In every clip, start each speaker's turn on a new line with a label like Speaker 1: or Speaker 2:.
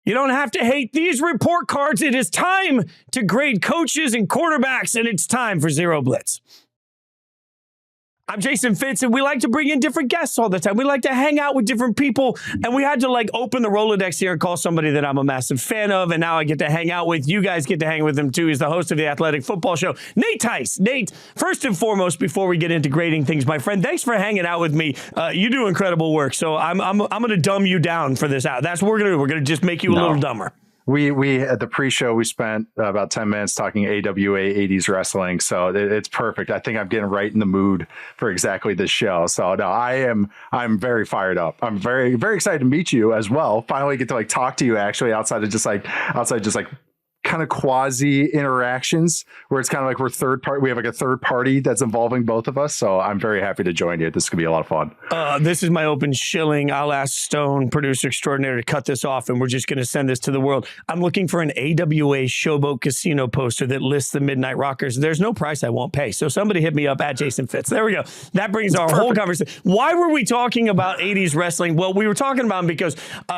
Speaker 1: You don't have to hate these report cards. It is time to grade coaches and quarterbacks, and it's time for Zero Blitz. I'm Jason Fitz, and we like to bring in different guests all the time. We like to hang out with different people, and we had to open the Rolodex here and call somebody that I'm a massive fan of, and now I get to hang out with. You guys get to hang with him too. He's the host of the Athletic Football Show, Nate Tice. Nate, first and foremost, before we get into grading things, my friend, thanks for hanging out with me. You do incredible work, so I'm going to dumb you down for this out. That's what we're going to do. We're going to just make you a little dumber.
Speaker 2: We at the pre-show, we spent about 10 minutes talking AWA 80s wrestling. So it's perfect. I think I'm getting right in the mood for exactly this show. So no, I'm very fired up. I'm very, very excited to meet you as well. Finally get to talk to you actually outside just kind of quasi interactions where it's kind of like we're third party. We have a third party that's involving both of us. So I'm very happy to join you. This could be a lot of fun.
Speaker 1: This is my open shilling. I'll ask Stone, producer extraordinaire, to cut this off, and we're just going to send this to the world. I'm looking for an AWA Showboat Casino poster that lists the Midnight Rockers. There's no price I won't pay. So somebody hit me up at Jason Fitz. There we go. That brings our whole conversation. Why were we talking about 80s wrestling? Well, we were talking about them because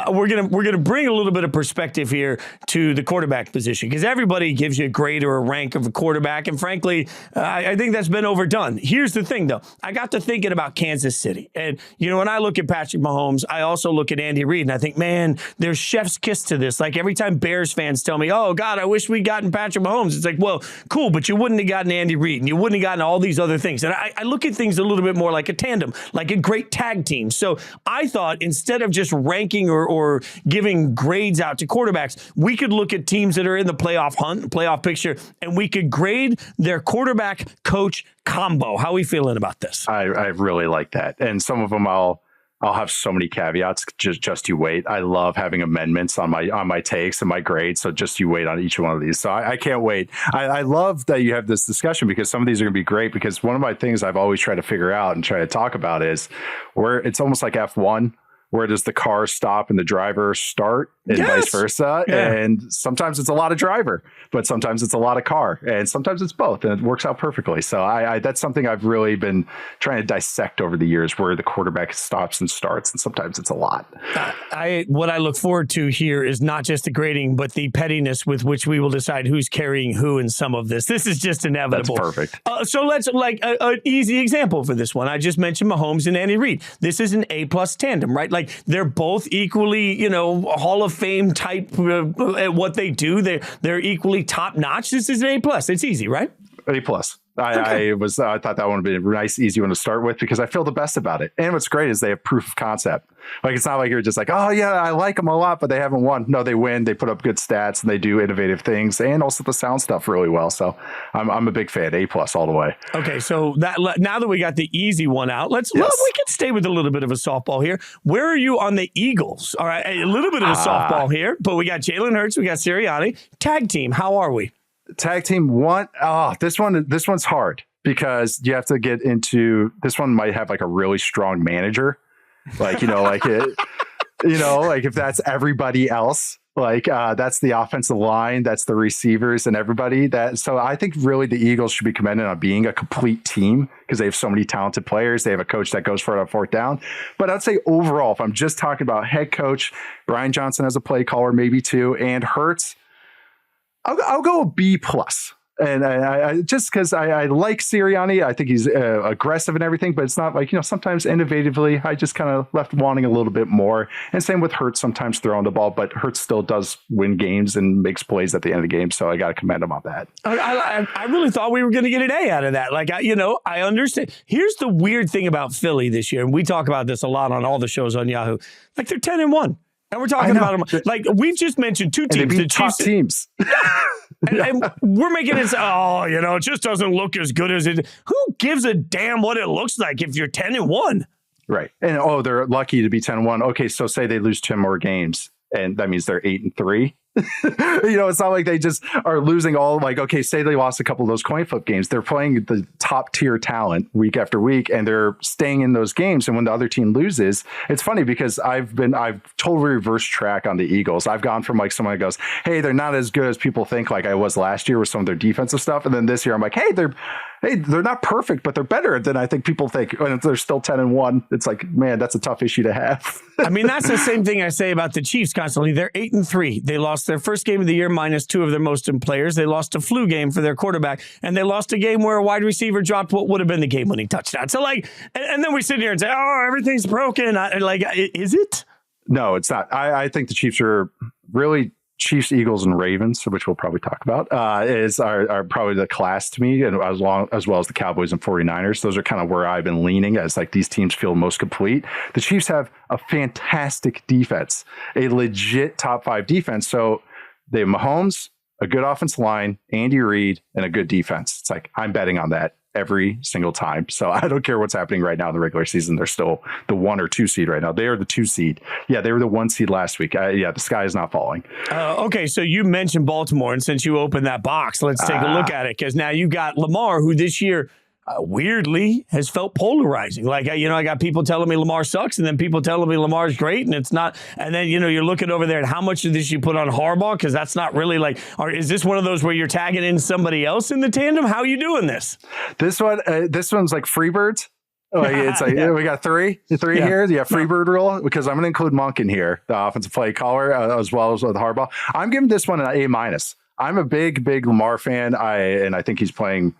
Speaker 1: we're gonna bring a little bit of perspective here to the quarterback position, because everybody gives you a grade or a rank of a quarterback, and frankly, I think that's been overdone. Here's the thing, though. I got to thinking about Kansas City, and when I look at Patrick Mahomes, I also look at Andy Reid, and I think, man, there's chef's kiss to this. Like every time Bears fans tell me, "Oh God, I wish we'd gotten Patrick Mahomes," it's like, well, cool, but you wouldn't have gotten Andy Reid, and you wouldn't have gotten all these other things. And I look at things a little bit more like a tandem, like a great tag team. So I thought instead of just ranking or giving grades out to quarterbacks, we could look at teams that are in the playoff picture, and we could grade their quarterback coach combo. How are we feeling about this?
Speaker 2: I really like that. And some of them I'll have so many caveats. Just you wait. I love having amendments on my takes and my grades. So just you wait on each one of these. So I can't wait. I love that you have this discussion, because some of these are going to be great, because one of my things I've always tried to figure out and try to talk about is where it's almost like F1. Where does the car stop and the driver start, and vice versa? Yeah. And sometimes it's a lot of driver, but sometimes it's a lot of car, and sometimes it's both, and it works out perfectly. So I that's something I've really been trying to dissect over the years, where the quarterback stops and starts, and sometimes it's a lot.
Speaker 1: What I look forward to here is not just the grading, but the pettiness with which we will decide who's carrying who in some of this. This is just inevitable.
Speaker 2: That's perfect.
Speaker 1: So let's an easy example for this one. I just mentioned Mahomes and Andy Reid. This is an A+ tandem, right? They're both equally, Hall of Fame type at what they do. They're equally top notch. This is an A+. It's easy, right?
Speaker 2: A+. I thought that one would be a nice, easy one to start with, because I feel the best about it. And what's great is they have proof of concept. It's not like you're just like, oh yeah, I like them a lot, but they haven't won. No, they win. They put up good stats, and they do innovative things, and also the sound stuff really well. So I'm a big fan. A+ all the way.
Speaker 1: Okay, so now that we got the easy one out, we can stay with a little bit of a softball here. Where are you on the Eagles? All right, a little bit of a softball here, but we got Jalen Hurts, we got Sirianni. Tag team, how are we?
Speaker 2: Tag team one. This one's hard, because you have to get into this one. Might have a really strong manager, if that's everybody else, that's the offensive line, that's the receivers and everybody so I think really the Eagles should be commended on being a complete team, because they have so many talented players. They have a coach that goes for it on fourth down. But I'd say overall, if I'm just talking about head coach, Brian Johnson as a play caller, maybe two, and Hurts, I'll go a B+. And I just because I like Sirianni, I think he's aggressive and everything, but it's not sometimes innovatively, I just kind of left wanting a little bit more. And same with Hurts, sometimes throwing the ball, but Hurts still does win games and makes plays at the end of the game. So I got to commend him on that.
Speaker 1: I really thought we were going to get an A out of that. I understand. Here's the weird thing about Philly this year, and we talk about this a lot on all the shows on Yahoo. They're 10-1. And we're talking about them we've just mentioned two teams.
Speaker 2: The top teams.
Speaker 1: And we're making it, it just doesn't look as good as it. Who gives a damn what it looks like if you're 10-1?
Speaker 2: Right. And they're lucky to be 10-1. Okay, so say they lose 10 more games, and that means they're 8-3. It's not like they just are losing all, say they lost a couple of those coin flip games. They're playing the top tier talent week after week, and they're staying in those games. And when the other team loses, it's funny because I've totally reversed track on the Eagles. I've gone from someone that goes, hey, they're not as good as people think, like I was last year with some of their defensive stuff. And then this year I'm like, hey, hey, they're not perfect, but they're better than I think people think. And they're still 10-1. It's like, man, that's a tough issue to have.
Speaker 1: I mean, that's the same thing I say about the Chiefs constantly. They're 8-3. They lost their first game of the year minus 2 of their most important players. They lost a flu game for their quarterback, and they lost a game where a wide receiver dropped what would have been the game-winning touchdown. So, like, and then we sit here and say, oh, everything's broken. Like, is it?
Speaker 2: No, it's not. I think the Chiefs are really Chiefs, Eagles, and Ravens, which we'll probably talk about, are probably the class to me, and as well as the Cowboys and 49ers. Those are kind of where I've been leaning as like these teams feel most complete. The Chiefs have a fantastic defense, a legit top 5 defense. So they have Mahomes, a good offensive line, Andy Reid, and a good defense. It's like, I'm betting on that every single time. So I don't care what's happening right now in the regular season. They're still the 1 or 2 seed right now. They are the 2 seed. Yeah, they were the 1 seed last week. The sky is not falling.
Speaker 1: Okay, so you mentioned Baltimore, and since you opened that box, let's take a look at it, because now you got Lamar, who this year weirdly has felt polarizing. Like, I got people telling me Lamar sucks, and then people telling me Lamar's great, and it's not. And then, you're looking over there, and how much of this you put on Harbaugh? Because that's not really like, or is this one of those where you're tagging in somebody else in the tandem? How are you doing this?
Speaker 2: This one's like Freebirds. Like, it's like, we got three here. Yeah, Freebird rule, because I'm going to include Monk in here, the offensive play caller, as well as with Harbaugh. I'm giving this one an A-. I'm a big Lamar fan. I think he's playing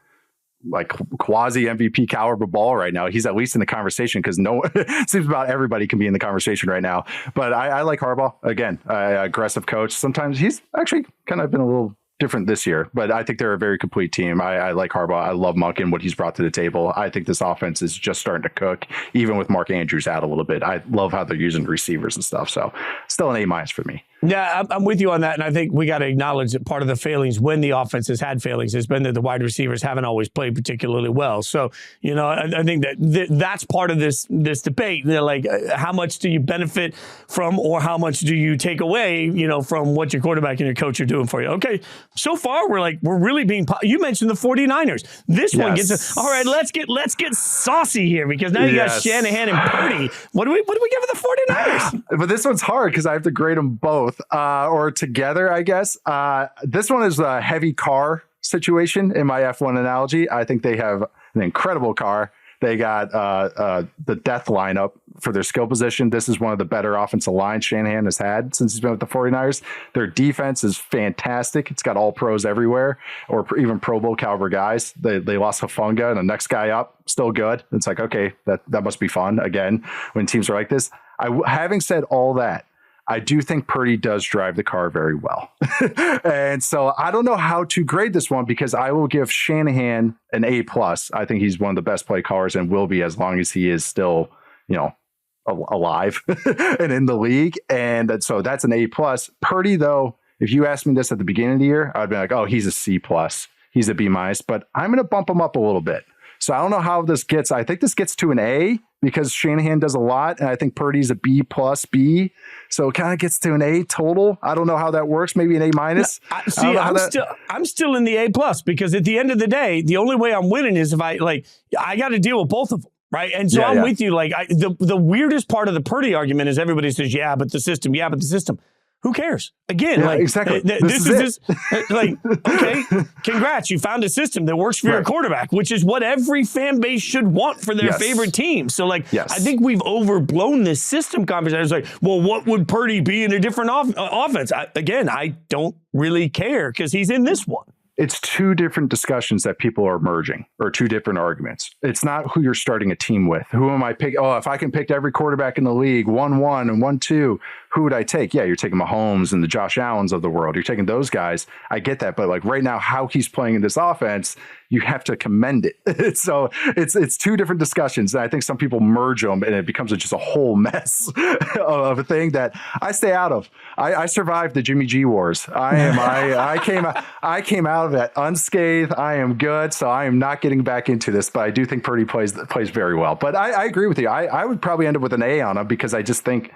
Speaker 2: like quasi MVP caliber ball right now. He's at least in the conversation, because it seems about everybody can be in the conversation right now. But I like Harbaugh. Again, aggressive coach. Sometimes he's actually kind of been a little different this year, but I think they're a very complete team. I like Harbaugh. I love Monk and what he's brought to the table. I think this offense is just starting to cook, even with Mark Andrews out a little bit. I love how they're using receivers and stuff. So still an A- for me.
Speaker 1: Yeah, I'm with you on that. And I think we got to acknowledge that part of the failings when the offense has had failings has been that the wide receivers haven't always played particularly well. So, I think that's part of this debate. They're like, how much do you benefit from, or how much do you take away, from what your quarterback and your coach are doing for you? Okay, so far we're really being, you mentioned the 49ers. This one gets us, all right, let's get saucy here, because now you got Shanahan and Purdy. What do we give the 49ers?
Speaker 2: But this one's hard because I have to grade them both. Or together, I guess. This one is a heavy car situation in my F1 analogy. I think they have an incredible car. They got the death lineup for their skill position. This is one of the better offensive lines Shanahan has had since he's been with the 49ers. Their defense is fantastic. It's got all pros everywhere, or even Pro Bowl caliber guys. They lost Hufanga, and the next guy up, still good. It's like, okay, that must be fun again when teams are like this. Having said all that, I do think Purdy does drive the car very well. And so I don't know how to grade this one, because I will give Shanahan an A+. I think he's one of the best play callers, and will be as long as he is still, alive and in the league. And so that's an A+. Purdy, though, if you asked me this at the beginning of the year, I'd be like, oh, he's a C+. He's a B-, but I'm going to bump him up a little bit. So I don't know how this gets. I think this gets to an A, because Shanahan does a lot, and I think Purdy's a B+, B. So it kind of gets to an A total. I don't know how that works. Maybe an A-.
Speaker 1: I'm still in the A+, because at the end of the day, the only way I'm winning is if I got to deal with both of them. Right. And so I'm with you. Like, the weirdest part of the Purdy argument is everybody says, yeah, but the system. Who cares? Again,
Speaker 2: exactly.
Speaker 1: This is okay, congrats. You found a system that works for your quarterback, which is what every fan base should want for their favorite team. So, I think we've overblown this system conversation. It's like, well, what would Purdy be in a different offense? I don't really care, because he's in this one.
Speaker 2: It's 2 different discussions that people are merging, or 2 different arguments. It's not who you're starting a team with. Who am I picking? Oh, if I can pick every quarterback in the league, 1-1 and 1-2, who would I take? Yeah, you're taking Mahomes and the Josh Allens of the world. You're taking those guys. I get that. But right now, how he's playing in this offense, you have to commend it. So it's 2 different discussions. And I think some people merge them, and it becomes just a whole mess of a thing that I stay out of. I survived the Jimmy G wars. I came out of it unscathed. I am good. So I am not getting back into this, but I do think Purdy plays very well. But I agree with you. I would probably end up with an A on him, because I just think,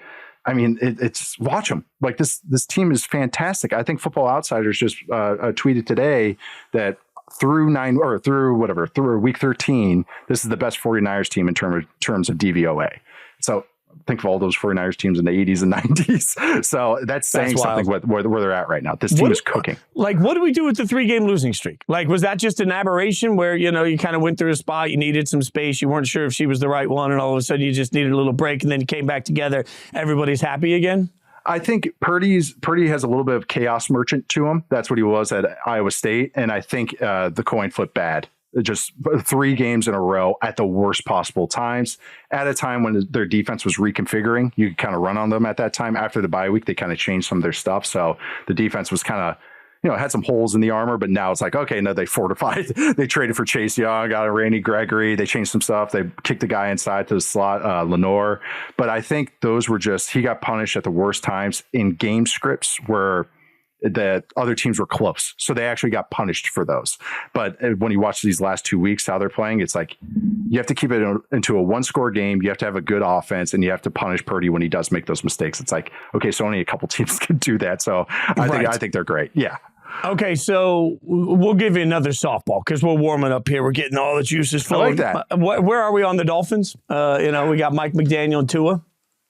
Speaker 2: it's watch them. Like, this team is fantastic. I think Football Outsiders just tweeted today that through week 13, this is the best 49ers team in terms of DVOA. So think of all those 49ers teams in the 80s and 90s. So that's saying something with where they're at right now. This team is cooking.
Speaker 1: Like, what do we do with the 3-game losing streak? Like, was that just an aberration where, you know, you kind of went through a spot, you needed some space, you weren't sure if she was the right one, and all of a sudden you just needed a little break, and then you came back together, everybody's happy again?
Speaker 2: I think Purdy has a little bit of chaos merchant to him. That's what he was at Iowa State. And I think the coin flipped bad. Just 3 games in a row at the worst possible times, at a time when their defense was reconfiguring. You could kind of run on them at that time. After the bye week, they kind of changed some of their stuff. So the defense was kind of, you know, had some holes in the armor, but now it's like, okay, no, they fortified. They traded for Chase Young, got a Randy Gregory. They changed some stuff. They kicked the guy inside to the slot, Lenore. But I think those were just, he got punished at the worst times in game scripts where the other teams were close. So they actually got punished for those. But when you watch these last 2 weeks, how they're playing, it's like you have to keep it into a 1-score game. You have to have a good offense, and you have to punish Purdy when he does make those mistakes. It's like, okay, so only a couple teams can do that. So I think they're great. Yeah.
Speaker 1: Okay, so we'll give you another softball because we're warming up here. We're getting all the juices flowing.
Speaker 2: I like that.
Speaker 1: Where are we on the Dolphins? You know, we got Mike McDaniel and Tua.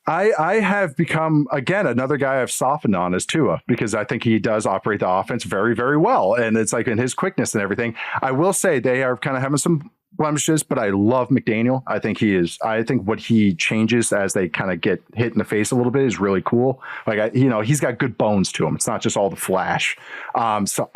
Speaker 2: I have become, again, another guy I've softened on is Tua, because I think he does operate the offense very, very well. And it's like in his quickness and everything. I will say they are kind of having some blemishes, but I love McDaniel. I think what he changes as they kind of get hit in the face a little bit is really cool. Like, he's got good bones to him. It's not just all the flash. So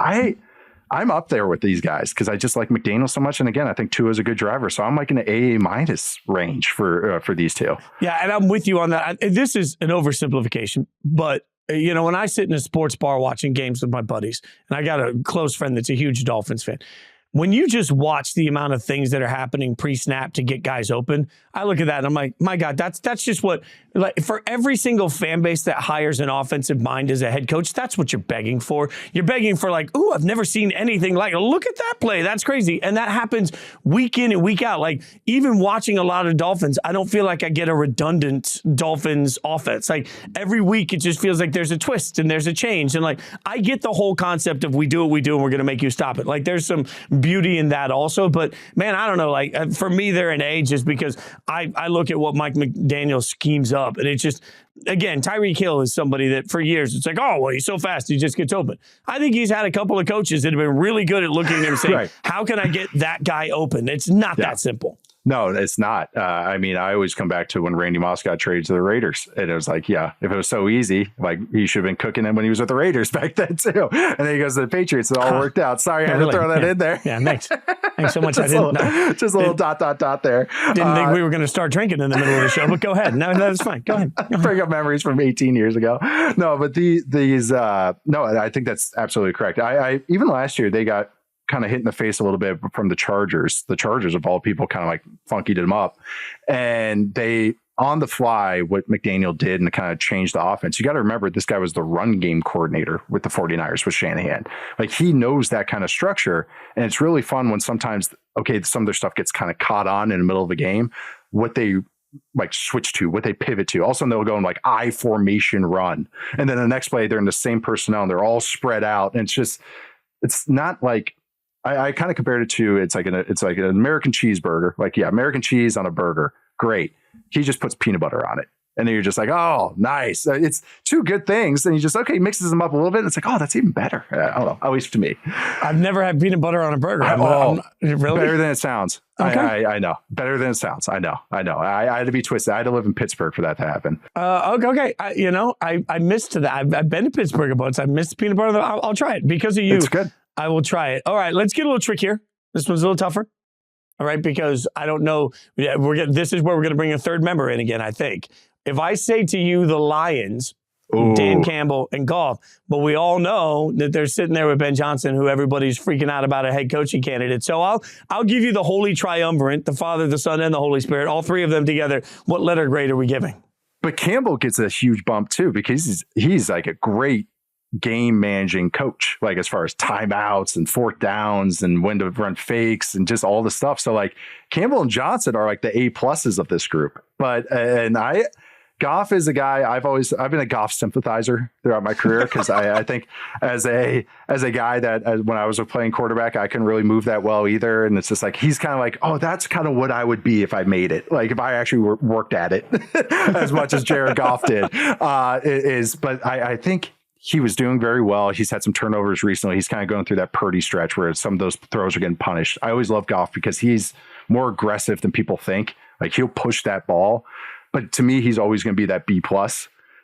Speaker 2: I'm up there with these guys because I just like McDaniel so much. And again, I think Tua is a good driver. So I'm like in the AA- range for these two.
Speaker 1: Yeah, and I'm with you on that. This is an oversimplification, but you know, when I sit in a sports bar watching games with my buddies, and I got a close friend that's a huge Dolphins fan, when you just watch the amount of things that are happening pre-snap to get guys open, I look at that and I'm like, my God, that's just what, like, for every single fan base that hires an offensive mind as a head coach, that's what you're begging for. You're begging for, like, ooh, I've never seen anything like, look at that play. That's crazy. And that happens week in and week out. Like, even watching a lot of Dolphins, I don't feel like I get a redundant Dolphins offense. Like, every week it just feels like there's a twist and there's a change. And like, I get the whole concept of we do what we do and we're going to make you stop it. Like, there's some beauty in that also. But man, I don't know. Like, for me, they're an A just because I look at what Mike McDaniel schemes up, and it's just, again, Tyreek Hill is somebody that for years it's like, oh, well, he's so fast, he just gets open. I think he's had a couple of coaches that have been really good at looking at him and saying, right, how can I get that guy open? It's not that simple.
Speaker 2: No, it's not. I mean, I always come back to when Randy Moss got traded to the Raiders. And it was like, yeah, if it was so easy, like he should have been cooking him when he was with the Raiders back then too. And then he goes to the Patriots. It all worked out. Sorry, I had to throw that in there.
Speaker 1: Yeah, thanks so much.
Speaker 2: Just a little dot there.
Speaker 1: Didn't think we were going to start drinking in the middle of the show, but go ahead. No, that's fine. Go ahead.
Speaker 2: Bring up memories from 18 years ago. No, but no, I think that's absolutely correct. I even last year, they got kind of hit in the face a little bit from the Chargers. The Chargers, of all people, kind of like funkied them up. And they, on the fly, what McDaniel did and kind of changed the offense. You got to remember, this guy was the run game coordinator with the 49ers with Shanahan. Like, he knows that kind of structure. And it's really fun when sometimes, okay, some of their stuff gets kind of caught on in the middle of the game, what they like switch to, what they pivot to. All of a sudden they'll go in like I formation run. And then the next play, they're in the same personnel and they're all spread out. And it's not like, I kind of compared it to, it's like an American cheeseburger. Like, yeah, American cheese on a burger. Great. He just puts peanut butter on it. And then you're just like, oh, nice. It's two good things. And he just, okay, mixes them up a little bit. And it's like, oh, that's even better. I don't know. At least to me.
Speaker 1: I've never had peanut butter on a burger. Really?
Speaker 2: Better than it sounds.
Speaker 1: Okay.
Speaker 2: I know. Better than it sounds. I know. I had to be twisted. I had to live in Pittsburgh for that to happen.
Speaker 1: Okay. I missed that. I've been to Pittsburgh a bunch. I missed peanut butter. I'll try it because of you.
Speaker 2: It's good.
Speaker 1: I will try it. All right, let's get a little trick here. This one's a little tougher. All right, because I don't know. This is where we're going to bring a third member in again, I think. If I say to you the Lions, ooh, Dan Campbell and Goff, but we all know that they're sitting there with Ben Johnson, who everybody's freaking out about a head coaching candidate. So I'll give you the Holy Triumvirate, the Father, the Son, and the Holy Spirit, all three of them together. What letter grade are we giving?
Speaker 2: But Campbell gets a huge bump too, because he's like a great game managing coach, like as far as timeouts and fourth downs and when to run fakes and just all the stuff. So like Campbell and Johnson are like the A pluses of this group. But and Goff is a guy I've been a Goff sympathizer throughout my career because I think as a guy that when I was playing quarterback, I couldn't really move that well either. And it's just like, he's kind of like, oh, that's kind of what I would be if I made it. Like if I actually worked at it as much as Jared Goff did, but I think he was doing very well. He's had some turnovers recently. He's kind of going through that Purdy stretch where some of those throws are getting punished. I always love Goff because he's more aggressive than people think. Like he'll push that ball. But to me, he's always going to be that B+.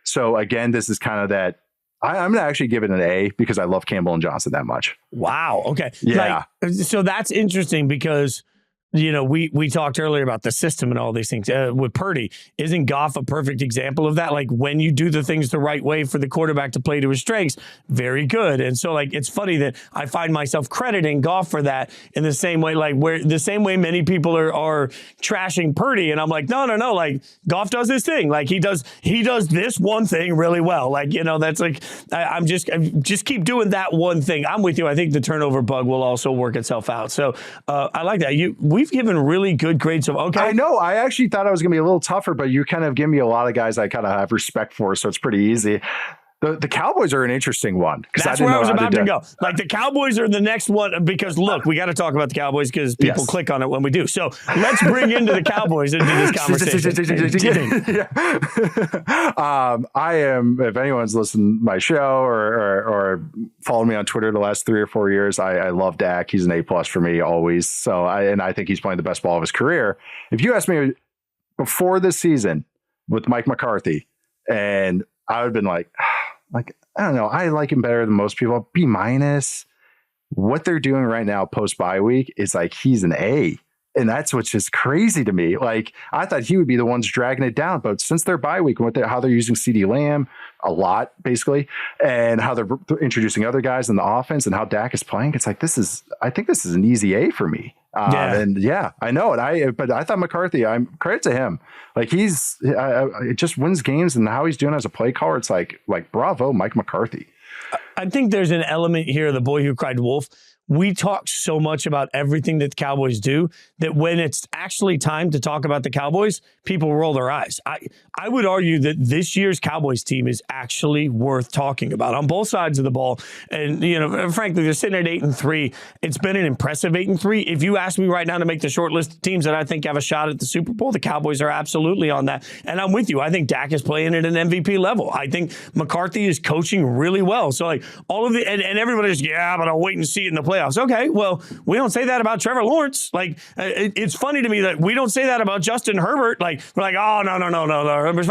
Speaker 2: So again, this is kind of that. I'm going to actually give it an A because I love Campbell and Johnson that much.
Speaker 1: Wow. Okay.
Speaker 2: Yeah.
Speaker 1: So that's interesting because, we talked earlier about the system and all these things with Purdy. Isn't Goff a perfect example of that? Like when you do the things the right way for the quarterback to play to his strengths, very good. And so like, it's funny that I find myself crediting Goff for that in the same way, like where the same way many people are trashing Purdy. And I'm like, no. Like Goff does his thing. Like he does this one thing really well. Like, that's like, I'm just keep doing that one thing. I'm with you. I think the turnover bug will also work itself out. So I like that. We've given really good grades. Okay.
Speaker 2: I know. I actually thought I was going to be a little tougher, but you kind of give me a lot of guys I kind of have respect for, so it's pretty easy. The Cowboys are an interesting one.
Speaker 1: That's where I was about to go. Like the Cowboys are the next one because look, we got to talk about the Cowboys because people click on it when we do. So let's bring into the Cowboys into this conversation.
Speaker 2: I am, if anyone's listened to my show or followed me on Twitter the last 3 or 4 years, I love Dak. He's an A+ for me always. So I think he's playing the best ball of his career. If you asked me before this season with Mike McCarthy, and I would have been like, I don't know. I like him better than most people. B-. What they're doing right now post bye week is like he's an A. And that's what's just crazy to me. Like I thought he would be the ones dragging it down, but since their bye week and how they're using CeeDee Lamb a lot, basically, and how they're introducing other guys in the offense and how Dak is playing, it's like I think this is an easy A for me. And I know it. But I thought McCarthy, I'm credit to him. Like it just wins games, and how he's doing as a play caller, it's like bravo, Mike McCarthy.
Speaker 1: I think there's an element here, the boy who cried wolf. We talk so much about everything that the Cowboys do that when it's actually time to talk about the Cowboys, people roll their eyes. I would argue that this year's Cowboys team is actually worth talking about on both sides of the ball. And, frankly, they're sitting at 8-3. It's been an impressive 8-3. If you ask me right now to make the short list of teams that I think have a shot at the Super Bowl, the Cowboys are absolutely on that. And I'm with you. I think Dak is playing at an MVP level. I think McCarthy is coaching really well. So, like, all of the, and everybody's, but I'll wait and see it in the playoffs. Okay, well, we don't say that about Trevor Lawrence. Like, it's funny to me that we don't say that about Justin Herbert. Like, we're like, oh, no.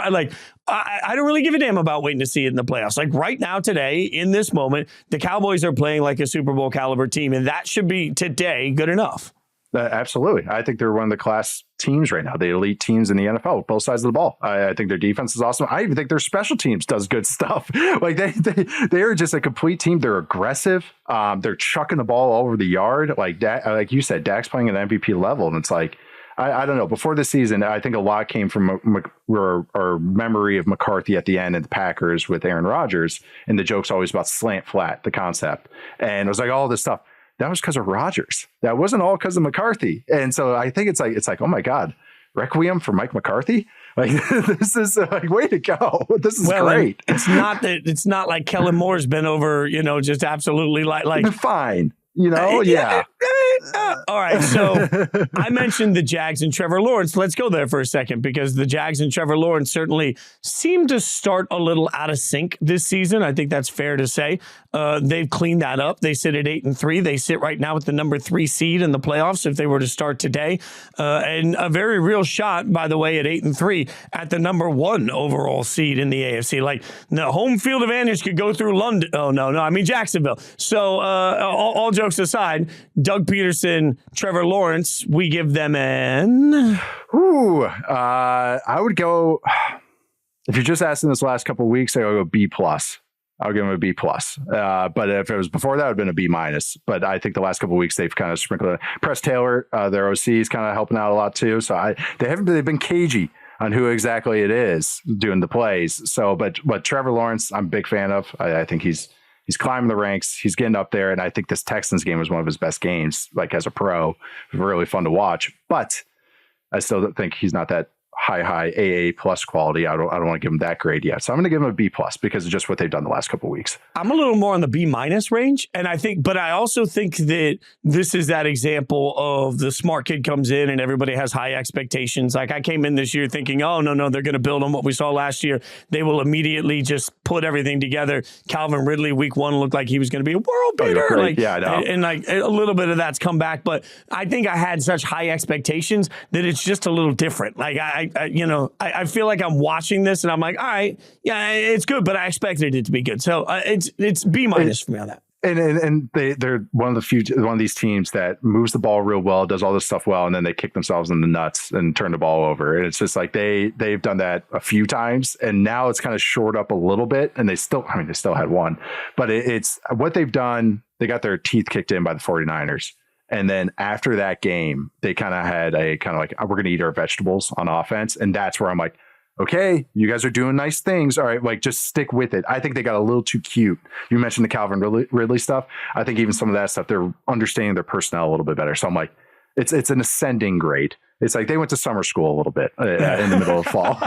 Speaker 1: Like, I don't really give a damn about waiting to see it in the playoffs. Like right now, today, in this moment, the Cowboys are playing like a Super Bowl caliber team, and that should be today good enough.
Speaker 2: Absolutely. I think they're one of the class teams right now, the elite teams in the NFL, both sides of the ball. I think their defense is awesome. I even think their special teams does good stuff. Like they are just a complete team. They're aggressive. They're chucking the ball all over the yard. Like you said, Dak's playing at an MVP level. And it's like, I don't know. Before the season, I think a lot came from our memory of McCarthy at the end and the Packers with Aaron Rodgers. And the joke's always about slant flat, the concept. And it was like all this stuff. That was because of Rodgers. That wasn't all because of McCarthy. And so I think it's like, oh my God, Requiem for Mike McCarthy. Like this is like, way to go. This is great.
Speaker 1: It's not like Kellen Moore's been over, just absolutely like
Speaker 2: fine.
Speaker 1: All right. So I mentioned the Jags and Trevor Lawrence. Let's go there for a second because the Jags and Trevor Lawrence certainly seem to start a little out of sync this season. I think that's fair to say. They've cleaned that up. They sit at 8-3. They sit right now with the number 3 seed in the playoffs if they were to start today. And a very real shot, by the way, at 8-3 at the number 1 overall seed in the AFC. Like the home field advantage could go through London. Oh, no, I mean Jacksonville. So all jokes aside, Doug Peterson, Trevor Lawrence, we give them an...
Speaker 2: I would go... If you're just asking this last couple of weeks, I would go B+. I would give them a B+. But if it was before that, it would have been a B-. But I think the last couple of weeks, they've kind of sprinkled it. Press Taylor, their OC, is kind of helping out a lot too. So they've been cagey on who exactly it is doing the plays. So, but Trevor Lawrence, I'm a big fan of. I think he's climbing the ranks. He's getting up there. And I think this Texans game was one of his best games, like as a pro. It was really fun to watch. But I still think he's not that high AA plus quality. I don't want to give them that grade yet. So I'm going to give them a B plus because of just what they've done the last couple of weeks.
Speaker 1: I'm a little more on the B minus range. And I also think that this is that example of the smart kid comes in and everybody has high expectations. Like I came in this year thinking, oh, no, they're going to build on what we saw last year. They will immediately just put everything together. Calvin Ridley, week 1, looked like he was going to be a world beater.
Speaker 2: I know.
Speaker 1: And like a little bit of that's come back. But I think I had such high expectations that it's just a little different. Like I feel like I'm watching this and I'm like, all right, yeah, it's good, but I expected it to be good. So it's B minus for me on that.
Speaker 2: And they're one of these teams that moves the ball real well, does all this stuff well, and then they kick themselves in the nuts and turn the ball over. And it's just like they've done that a few times, and now it's kind of shored up a little bit. And they still had one, but it's what they've done. They got their teeth kicked in by the 49ers. And then after that game, they kind of had a kind of like, we're going to eat our vegetables on offense. And that's where I'm like, okay, you guys are doing nice things. All right, like just stick with it. I think they got a little too cute. You mentioned the Calvin Ridley stuff. I think even some of that stuff, they're understanding their personnel a little bit better. So I'm like, it's an ascending grade. It's like they went to summer school a little bit in the middle of fall.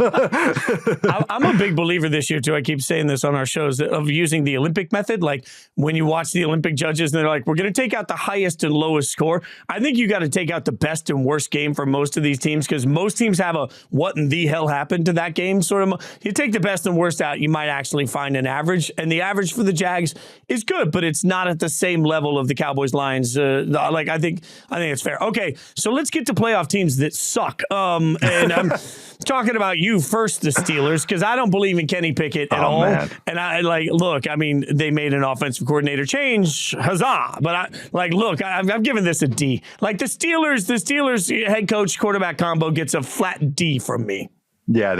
Speaker 1: I'm a big believer this year, too. I keep saying this on our shows of using the Olympic method. Like when you watch the Olympic judges and they're like, we're going to take out the highest and lowest score. I think you got to take out the best and worst game for most of these teams because most teams have a what in the hell happened to that game sort of. You take the best and worst out, you might actually find an average. And the average for the Jags is good, but it's not at the same level of the Cowboys Lions. I think it's fair. Okay, so let's get to playoff teams that suck. And I'm talking about you first, the Steelers, because I don't believe in Kenny Pickett at all. Man. And they made an offensive coordinator change. Huzzah. But I've given this a D. Like the Steelers head coach quarterback combo gets a flat D from me.
Speaker 2: Yeah,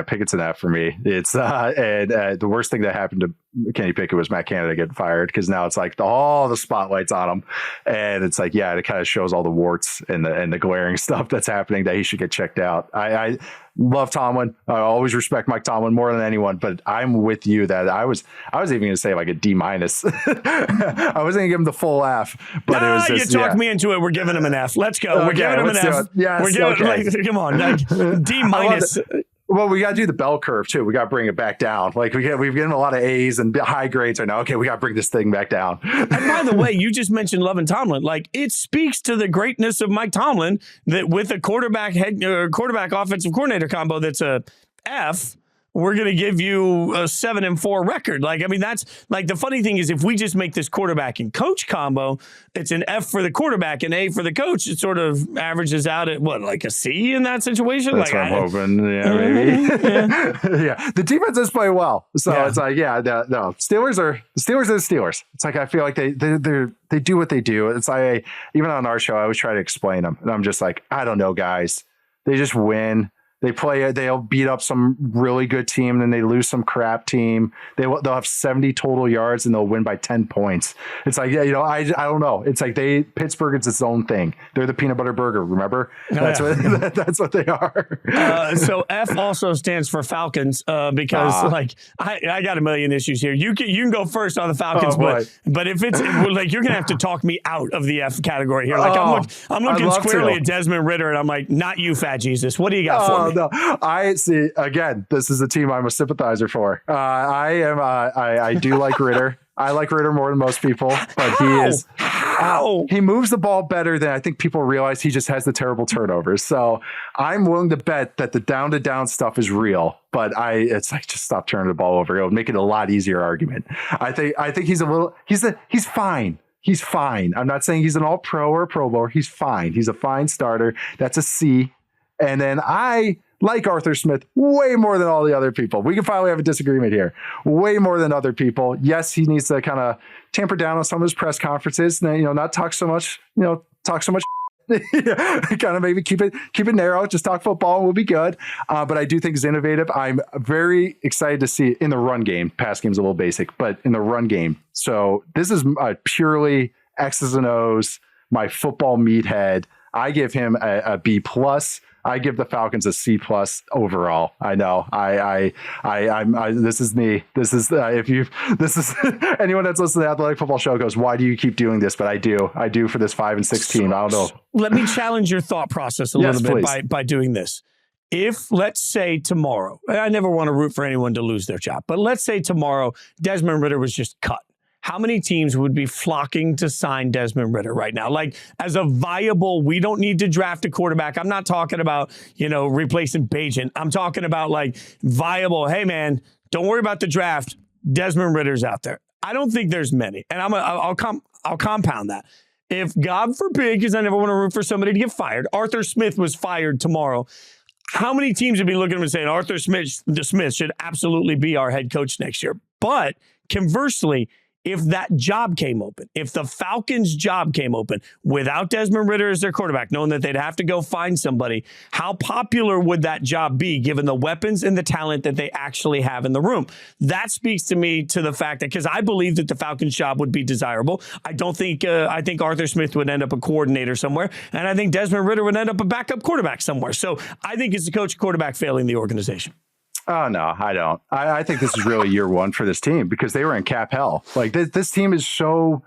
Speaker 2: Pickett's an F for me. It's the worst thing that happened to Kenny Pickett was Matt Canada getting fired because now it's like all the spotlight's on him, and it's like it kind of shows all the warts and the glaring stuff that's happening that he should get checked out. I love Tomlin. I always respect Mike Tomlin more than anyone, but I'm with you that I was even going to say like a D minus. I wasn't going to give him the full F, but it was just,
Speaker 1: you talked me into it. We're giving him an F. Let's go. Okay, we're giving him an F.
Speaker 2: Yes,
Speaker 1: come on, D minus.
Speaker 2: Well, we got to do the bell curve too. We got to bring it back down. Like we've given a lot of A's and high grades right now. Okay, we got to bring this thing back down.
Speaker 1: And by the way, you just mentioned Love and Tomlin. Like it speaks to the greatness of Mike Tomlin that with a quarterback offensive coordinator combo that's a F, we're going to give you a 7-4 record. Like, I mean, that's like the funny thing is if we just make this quarterback and coach combo, it's an F for the quarterback and A for the coach. It sort of averages out at like a C in that situation.
Speaker 2: That's what I'm hoping. Yeah, maybe. Yeah. The defense does play well. So it's like, Steelers are the Steelers. It's like, I feel like they do what they do. It's like, even on our show, I always try to explain them. And I'm just like, I don't know, guys. They just win. They'll beat up some really good team, and then they lose some crap team. They'll have 70 total yards, and they'll win by 10 points. It's like, I don't know. It's like Pittsburgh is its own thing. They're the peanut butter burger, remember? That's what they are.
Speaker 1: So F also stands for Falcons because I got a million issues here. You can go first on the Falcons, but if it's like you're gonna have to talk me out of the F category here. Like I'm looking squarely at Desmond Ridder, and I'm like, not you, Fat Jesus. What do you got for me?
Speaker 2: No, I see. Again, this is a team I'm a sympathizer for. I do like Ridder. I like Ridder more than most people, but he moves the ball better than I think people realize. He just has the terrible turnovers. So I'm willing to bet that the down to down stuff is real, but it's like, just stop turning the ball over. It'll make it a lot easier argument. I think he's fine. He's fine. I'm not saying he's an all pro or a pro bowler. He's fine. He's a fine starter. That's a C. And then I like Arthur Smith way more than all the other people. We can finally have a disagreement here. Way more than other people. Yes, he needs to kind of tamper down on some of his press conferences. And, not talk so much. Kind of maybe keep it narrow. Just talk football and we'll be good. But I do think it's innovative. I'm very excited to see it in the run game. Pass game's a little basic, but in the run game. So this is purely X's and O's. My football meathead. I give him a B plus. I give the Falcons a C plus overall. I know. This is me. This is anyone that's listening to the Athletic Football Show goes, why do you keep doing this? But I do for this 5 and 6 team. I don't know.
Speaker 1: Let me challenge your thought process a little bit by doing this. If, let's say tomorrow, I never want to root for anyone to lose their job, but let's say tomorrow Desmond Ridder was just cut. How many teams would be flocking to sign Desmond Ridder right now? Like, as a viable, we don't need to draft a quarterback. I'm not talking about, replacing Bajan. I'm talking about like viable, hey man, don't worry about the draft. Desmond Ridder's out there. I don't think there's many. And I'll compound that. If, God forbid, because I never want to root for somebody to get fired, Arthur Smith was fired tomorrow, how many teams would be looking at him and saying Arthur Smith should absolutely be our head coach next year? But conversely, if that job came open, if the Falcons' job came open without Desmond Ridder as their quarterback, knowing that they'd have to go find somebody, how popular would that job be given the weapons and the talent that they actually have in the room? That speaks to me to the fact that, because I believe that the Falcons' job would be desirable. I think Arthur Smith would end up a coordinator somewhere, and I think Desmond Ridder would end up a backup quarterback somewhere. So I think it's the coach quarterback failing the organization.
Speaker 2: Oh, no, I don't. I think this is really year one for this team because they were in cap hell. Like this team is so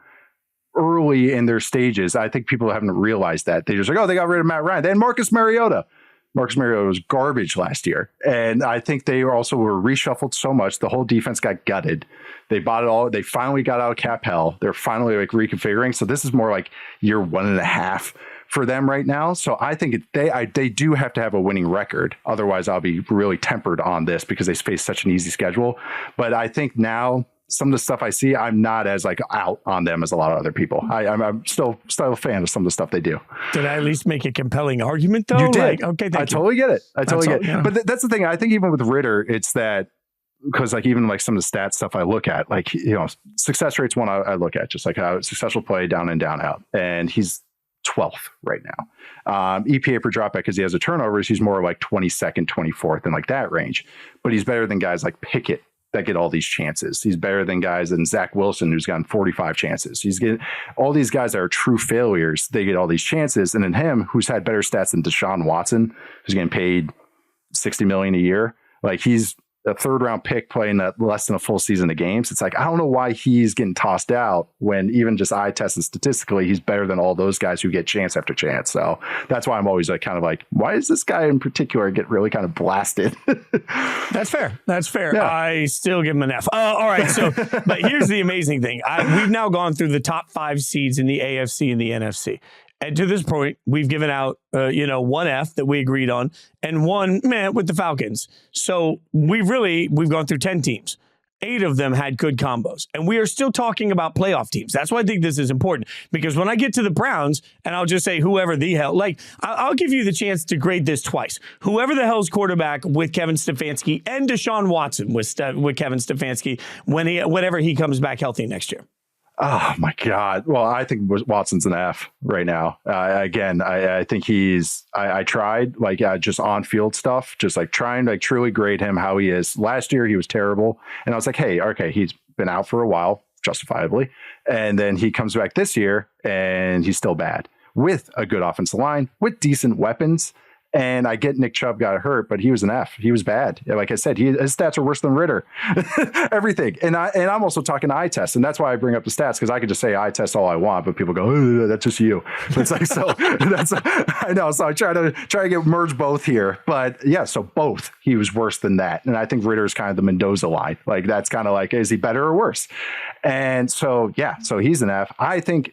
Speaker 2: early in their stages. I think people haven't realized that. They're just like, oh, they got rid of Matt Ryan. They had Marcus Mariota. Marcus Mariota was garbage last year. And I think they also were reshuffled so much. The whole defense got gutted. They bought it all. They finally got out of cap hell. They're finally like reconfiguring. So this is more like year 1.5 for them right now. So I think they do have to have a winning record. Otherwise, I'll be really tempered on this because they face such an easy schedule. But I think now some of the stuff I see, I'm not as like out on them as a lot of other people. I'm still a fan of some of the stuff they do.
Speaker 1: Did I at least make a compelling argument though?
Speaker 2: You did.
Speaker 1: Okay, thank you.
Speaker 2: Totally get it. I totally get it. Yeah. But that's the thing. I think even with Ridder, it's that because like even like some of the stats stuff I look at, like, success rate's one I look at, just like how successful play down in, down out. And he's 12th right now. EPA per dropback, because he has a turnovers, he's more like 22nd, 24th, in like that range. But he's better than guys like Pickett that get all these chances. He's better than guys than Zach Wilson, who's gotten 45 chances. He's getting all these guys that are true failures. They get all these chances. And then him, who's had better stats than Deshaun Watson, who's getting paid $60 million a year. Like he's a 3rd round pick playing less than a full season of games. It's like, I don't know why he's getting tossed out when even just eye test and statistically, he's better than all those guys who get chance after chance. So that's why I'm always like, kind of like, why does this guy in particular get really kind of blasted?
Speaker 1: That's fair. Yeah. I still give him an F. All right. So, but here's the amazing thing. We've now gone through the top 5 seeds in the AFC and the NFC. And to this point, we've given out, 1 F that we agreed on and 1 meh with the Falcons. So we've gone through 10 teams. 8 of them had good combos. And we are still talking about playoff teams. That's why I think this is important. Because when I get to the Browns, and I'll just say whoever the hell, like, I'll give you the chance to grade this twice. Whoever the hell's quarterback with Kevin Stefanski and Deshaun Watson with Kevin Stefanski whenever he comes back healthy next year.
Speaker 2: Oh my God. Well, I think Watson's an F right now. Again, I think I tried like just on field stuff, just like trying to like truly grade him how he is. Last year, he was terrible. And I was like, hey, okay, he's been out for a while, justifiably. And then he comes back this year and he's still bad with a good offensive line, with decent weapons. And I get Nick Chubb got hurt, but he was an F. He was bad. Like I said, his stats are worse than Ridder. Everything. And I'm also talking eye test. And that's why I bring up the stats, because I could just say eye test all I want, but people go, oh, that's just you. It's like, so I know. So I try to get merge both here. But yeah, so both, he was worse than that. And I think Ridder is kind of the Mendoza line. Like that's kind of like, is he better or worse? And so, yeah, so he's an F. I think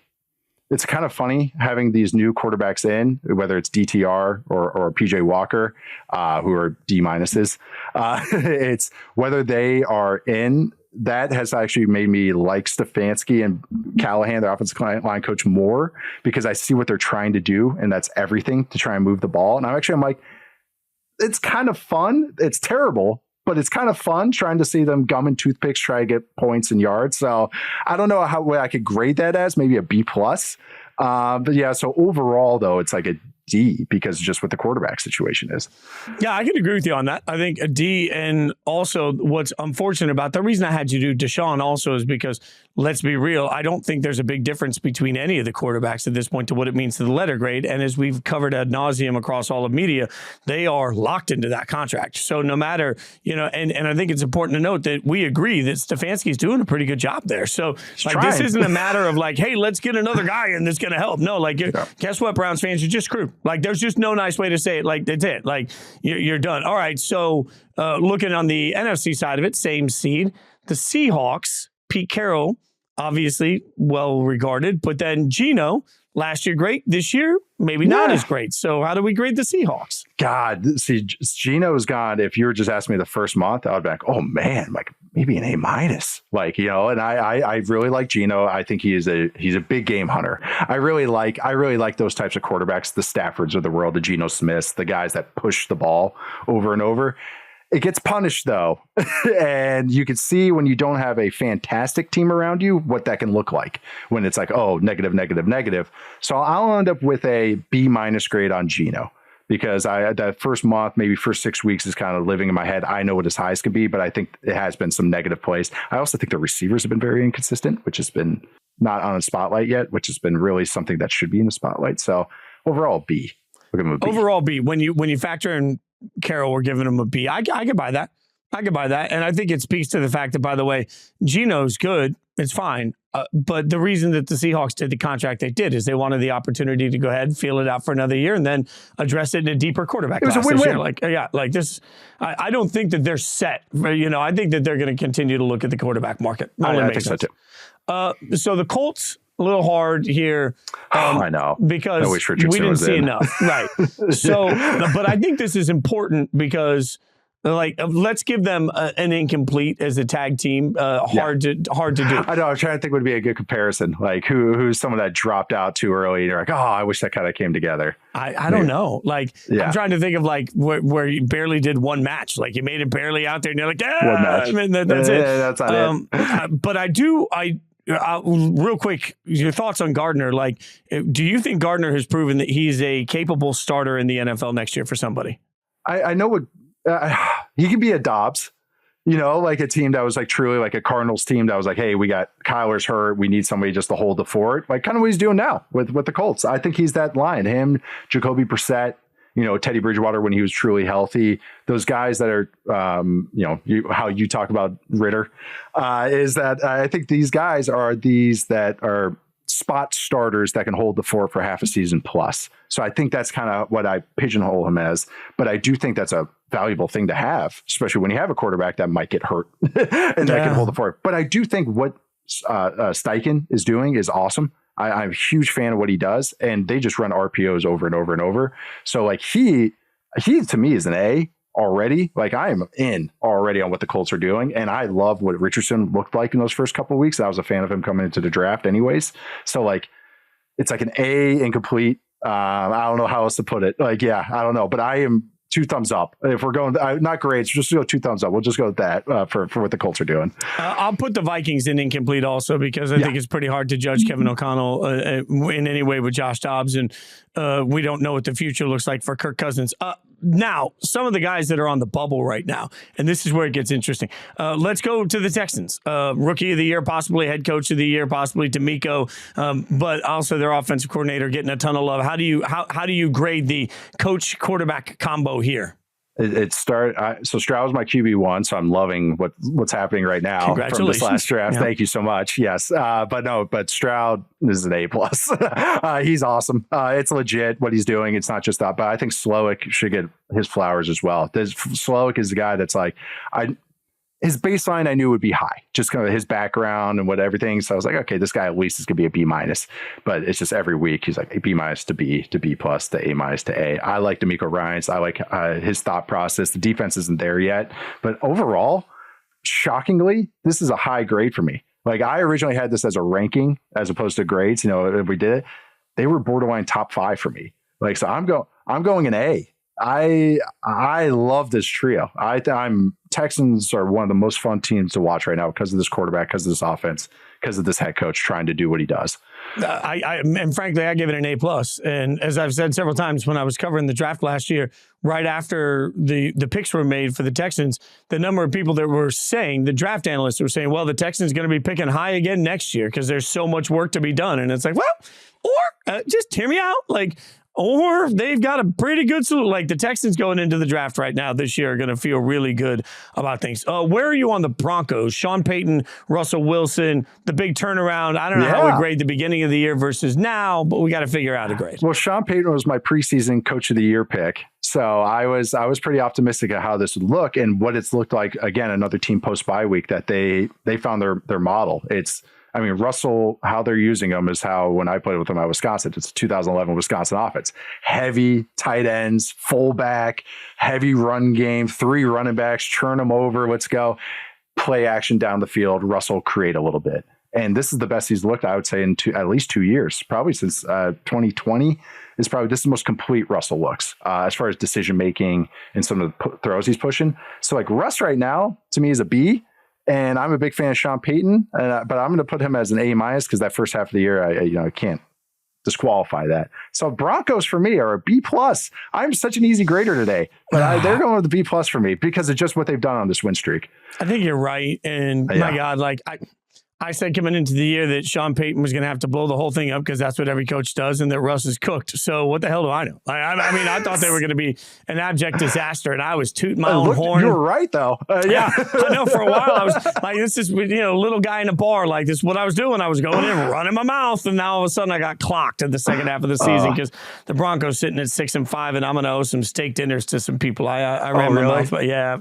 Speaker 2: it's kind of funny having these new quarterbacks in, whether it's DTR or PJ Walker, who are D minuses. It's whether they are in. That has actually made me like Stefanski and Callahan, their offensive line coach, more because I see what they're trying to do, and that's everything to try and move the ball. And I'm like, it's kind of fun. It's terrible, but it's kind of fun trying to see them gum and toothpicks try to get points and yards. So I don't know what I could grade that as, maybe a B+. But yeah, so overall, though, it's like a D because just what the quarterback situation is.
Speaker 1: Yeah, I can agree with you on that. I think a D. And also what's unfortunate about the reason I had you do Deshaun also is because, let's be real, I don't think there's a big difference between any of the quarterbacks at this point to what it means to the letter grade. And as we've covered ad nauseum across all of media, they are locked into that contract. So no matter, and I think it's important to note that we agree that Stefanski's doing a pretty good job there. So this isn't a matter of like, hey, let's get another guy in that's going to help. No, guess what, Browns fans, you're just screwed. Like, there's just no nice way to say it. Like, that's it. Like, you're done. All right. So, looking on the NFC side of it, same seed. The Seahawks, Pete Carroll, obviously well regarded, but then Geno, last year great, this year maybe not as great. So how do we grade the Seahawks?
Speaker 2: God, see, Geno's gone. If you were just asking me the first month, I would be like, oh man, like maybe an A-. Like, you know, and I really like Geno. I think he's a big game hunter. I really like those types of quarterbacks, the Staffords of the world, the Geno Smiths, the guys that push the ball over and over. It gets punished, though, and you can see when you don't have a fantastic team around you what that can look like when it's like, oh, negative, negative, negative. So I'll end up with a B- grade on Geno because that first month, maybe first 6 weeks is kind of living in my head. I know what his highs could be, but I think it has been some negative plays. I also think the receivers have been very inconsistent, which has been not on the spotlight yet, which has been really something that should be in the spotlight. So overall, B. We'll give him a B.
Speaker 1: Overall, B. When you factor in Carroll, we're giving him a B. I could buy that. I could buy that. And I think it speaks to the fact that, by the way, Geno's good. It's fine. But the reason that the Seahawks did the contract they did is they wanted the opportunity to go ahead and feel it out for another year and then address it in a deeper quarterback class.
Speaker 2: It was a win-win.
Speaker 1: Like this. I don't think that they're set. You know, I think that they're going to continue to look at the quarterback market.
Speaker 2: I think so too.
Speaker 1: So the Colts, a little hard here.
Speaker 2: I know.
Speaker 1: Because we didn't see enough. Right. So, but I think this is important because, like, let's give them an incomplete as a tag team. Hard to do.
Speaker 2: I know. I'm trying to think what would be a good comparison. Like, who's someone that dropped out too early? And you're like, oh, I wish that kind of came together.
Speaker 1: I don't know. Like, I'm trying to think of like where you barely did one match. Like, you made it barely out there, and you're like,
Speaker 2: one match.
Speaker 1: I mean, that's it.
Speaker 2: That's not
Speaker 1: it. But real quick, your thoughts on Gardner. Like, do you think Gardner has proven that he's a capable starter in the NFL next year for somebody?
Speaker 2: I know what he can be a Dobbs, you know, like a team that was like truly like a Cardinals team that was like, hey, we got Kyler's hurt. We need somebody just to hold the fort. Like kind of what he's doing now with the Colts. I think he's that line. Him, Jacoby Brissett, you know, Teddy Bridgewater when he was truly healthy. Those guys that are, how you talk about Ritter, is that I think these guys are these that are spot starters that can hold the fort for half a season plus. So I think that's kind of what I pigeonhole him as. But I do think that's a valuable thing to have, especially when you have a quarterback that might get hurt and that can hold the fort. But I do think what Steichen is doing is awesome. I'm a huge fan of what he does, and they just run RPOs over and over and over. So like he to me is an A already. Like I am in already on what the Colts are doing, and I love what Richardson looked like in those first couple of weeks. I was a fan of him coming into the draft, anyways. So like it's like an A incomplete. I don't know how else to put it. Like I don't know, but I am 2 thumbs up. If we're going not grades, just go 2 thumbs up. We'll just go with that for what the Colts are doing.
Speaker 1: I'll put the Vikings in incomplete also because I think it's pretty hard to judge Kevin O'Connell in any way with Josh Dobbs, and we don't know what the future looks like for Kirk Cousins. Now, some of the guys that are on the bubble right now, and this is where it gets interesting. Let's go to the Texans. Rookie of the year, possibly head coach of the year, possibly D'Amico, but also their offensive coordinator getting a ton of love. How do you grade the coach quarterback combo here?
Speaker 2: So Stroud's my QB1, so I'm loving what's happening right now from this last draft. Thank you so much. Yes. But Stroud is an A+. He's awesome. It's legit what he's doing. It's not just that, but I think Slowick should get his flowers as well. Slowick is the guy that's like, his baseline I knew would be high, just kind of his background and everything. So I was like, okay, this guy at least is going to be a B-, but it's just every week he's like a B- to B to B+ to A- to A. I like D'Amico Ryans. I like his thought process. The defense isn't there yet, but overall, shockingly, this is a high grade for me. Like I originally had this as a ranking as opposed to grades. You know, if we did it, they were borderline top 5 for me. Like, so I'm going an A. I love this trio. Texans are one of the most fun teams to watch right now because of this quarterback, because of this offense, because of this head coach trying to do what he does.
Speaker 1: And frankly, I give it an A+. And as I've said several times when I was covering the draft last year, right after the picks were made for the Texans, the number of people that were saying, the draft analysts were saying, well, the Texans going to be picking high again next year because there's so much work to be done. And it's like, well, or just hear me out. Like, or they've got a pretty good solution. Like the Texans going into the draft right now this year are going to feel really good about things. Where are you on the Broncos? Sean Payton, Russell Wilson, the big turnaround. I don't know how we grade the beginning of the year versus now, but we got to figure out a grade.
Speaker 2: Well, Sean Payton was my preseason coach of the year pick. So I was pretty optimistic at how this would look and what it's looked like. Again, another team post bye week that they found their model. Russell, how they're using him is how when I played with him at Wisconsin, it's 2011 Wisconsin offense. Heavy tight ends, fullback, heavy run game, 3 running backs, churn them over, let's go. Play action down the field, Russell create a little bit. And this is the best he's looked, I would say, in at least 2 years, probably since 2020. This is the most complete Russell looks as far as decision making and some of the throws he's pushing. So like Russ right now, to me, is a B. And I'm a big fan of Sean Payton, but I'm going to put him as an A- because that first half of the year, I can't disqualify that. So Broncos for me are a B+. I'm such an easy grader today, but they're going with the B+ for me because of just what they've done on this win streak.
Speaker 1: I think you're right. And my God, I said coming into the year that Sean Payton was going to have to blow the whole thing up because that's what every coach does and that Russ is cooked. So what the hell do I know? I thought they were going to be an abject disaster and I was tooting my own horn.
Speaker 2: You were right, though.
Speaker 1: Yeah, I know for a while I was like, this is, little guy in a bar. Like this is what I was doing. I was going in, running my mouth. And now all of a sudden I got clocked in the second half of the season because the Broncos sitting at 6-5 and I'm going to owe some steak dinners to some people. I ran my mouth, but yeah.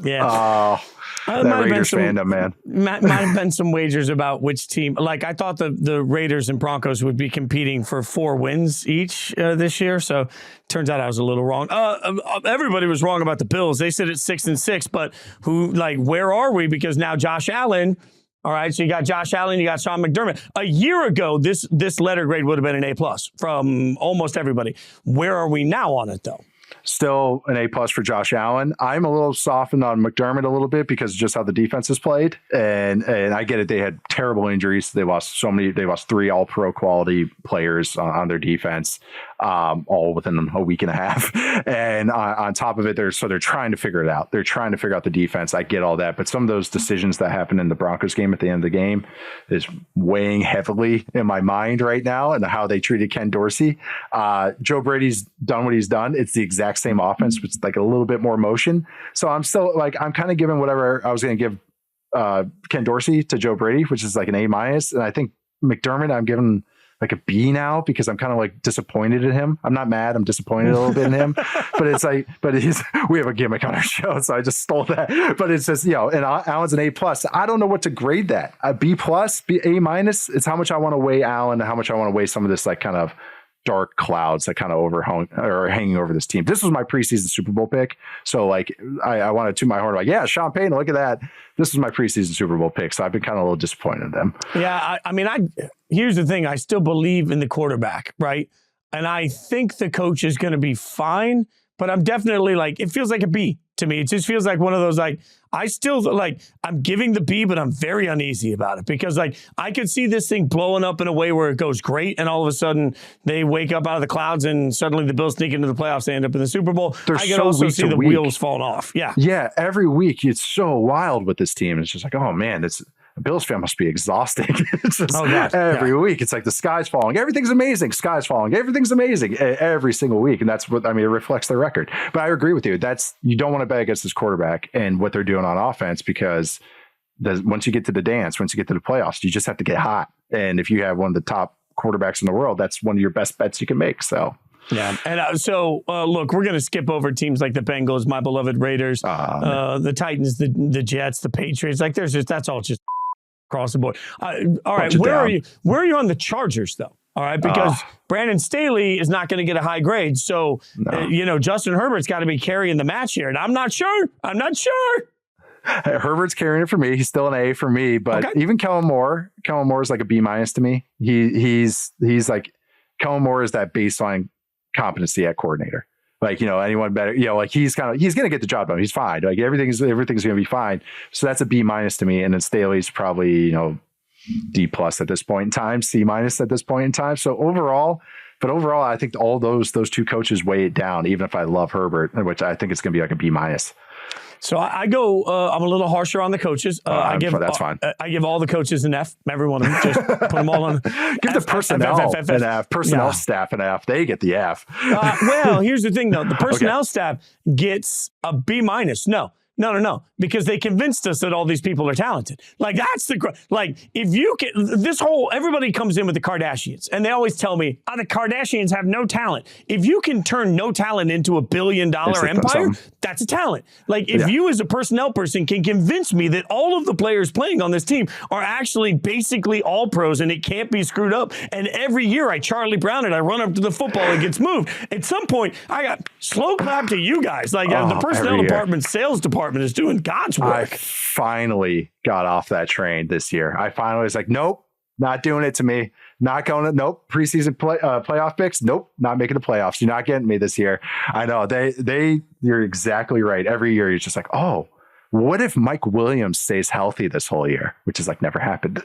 Speaker 2: That Raiders fandom, man.
Speaker 1: Might have been some wagers about which team. Like I thought the Raiders and Broncos would be competing for 4 wins each this year. So turns out I was a little wrong. Everybody was wrong about the Bills. They said it's 6-6, but where are we? Because now Josh Allen. All right, so you got Josh Allen, you got Sean McDermott. A year ago, this letter grade would have been an A+ from almost everybody. Where are we now on it, though?
Speaker 2: Still an A+ for Josh Allen. I'm a little softened on McDermott a little bit because of just how the defense has played. And I get it. They had terrible injuries. They lost 3 all-pro quality players on their defense, all within a week and a half. And on top of it, they're trying to figure it out. They're trying to figure out the defense. I get all that. But some of those decisions that happened in the Broncos game at the end of the game is weighing heavily in my mind right now and how they treated Ken Dorsey. Joe Brady's done what he's done. It's the exact same offense, with like a little bit more motion. So I'm still I'm kind of giving whatever I was going to give Ken Dorsey to Joe Brady, which is like an A-. And I think McDermott, I'm giving like a B now because I'm kind of disappointed in him. I'm not mad. I'm disappointed a little bit in him, but it's we have a gimmick on our show. So I just stole that, but it's just, and Allen's an A+. I don't know what to grade that. A B+, A-. It's how much I want to weigh Allen and how much I want to weigh some of this kind of dark clouds that kind of overhung or hanging over this team. This was my preseason Super Bowl pick. So I wanted to my horn, Sean Payton, look at that. This was my preseason Super Bowl pick. So I've been kind of a little disappointed in them.
Speaker 1: Yeah. Here's the thing. I still believe in the quarterback, right? And I think the coach is going to be fine, but I'm definitely it feels like a B to me. It just feels like one of those, I still I'm giving the B, but I'm very uneasy about it because I could see this thing blowing up in a way where it goes great. And all of a sudden they wake up out of the clouds and suddenly the Bills sneak into the playoffs. They end up in the Super Bowl. I could also see the wheels falling off. Yeah.
Speaker 2: Yeah. Every week it's so wild with this team. It's just oh man, the Bills fan must be exhausting. It's just every week. It's the sky's falling. Everything's amazing. Sky's falling. Everything's amazing every single week. And that's what, it reflects their record. But I agree with you. You don't want to bet against this quarterback and what they're doing on offense because once you get to the dance, once you get to the playoffs, you just have to get hot. And if you have one of the top quarterbacks in the world, that's one of your best bets you can make. So.
Speaker 1: Yeah. And look, we're going to skip over teams like the Bengals, my beloved Raiders, the Titans, the Jets, the Patriots. That's all just across the board. All right. Where are you? Where are you on the Chargers, though? All right. Because Brandon Staley is not going to get a high grade. So, Justin Herbert's got to be carrying the match here. And I'm not sure.
Speaker 2: Herbert's carrying it for me. He's still an A for me. But even Kellen Moore is like a B- to me. He's Kellen Moore is that baseline competency at coordinator. Anyone better, he's going to get the job done. He's fine. Everything's going to be fine. So that's a B- to me. And then Staley's probably, D+ at this point in time, C- at this point in time. So overall, I think all those 2 coaches weigh it down, even if I love Herbert, which I think it's going to be like a B-.
Speaker 1: So I go. I'm a little harsher on the coaches.
Speaker 2: That's fine.
Speaker 1: I give all the coaches an F. Every one of them. Just put them all on.
Speaker 2: Give the personnel an F. Personnel staff an F. They get the F.
Speaker 1: Well, here's the thing, though. The personnel staff gets a B minus. No. Because they convinced us that all these people are talented. Like, that's if you can, everybody comes in with the Kardashians, and they always tell me, the Kardashians have no talent. If you can turn no talent into $1 billion empire, that's a talent. Like, if you as a personnel person can convince me that all of the players playing on this team are actually basically all pros and it can't be screwed up, and every year I Charlie Brown it, I run up to the football, it gets moved. At some point, I got slow clap to you guys. Like, the personnel department, sales department is doing God's work.
Speaker 2: I finally got off that train this year. I finally was like, nope, not doing it to me. Not going to, nope. Preseason playoff picks. Nope. Not making the playoffs. You're not getting me this year. I know you're exactly right. Every year you're just like, oh, what if Mike Williams stays healthy this whole year? Which is like never happened.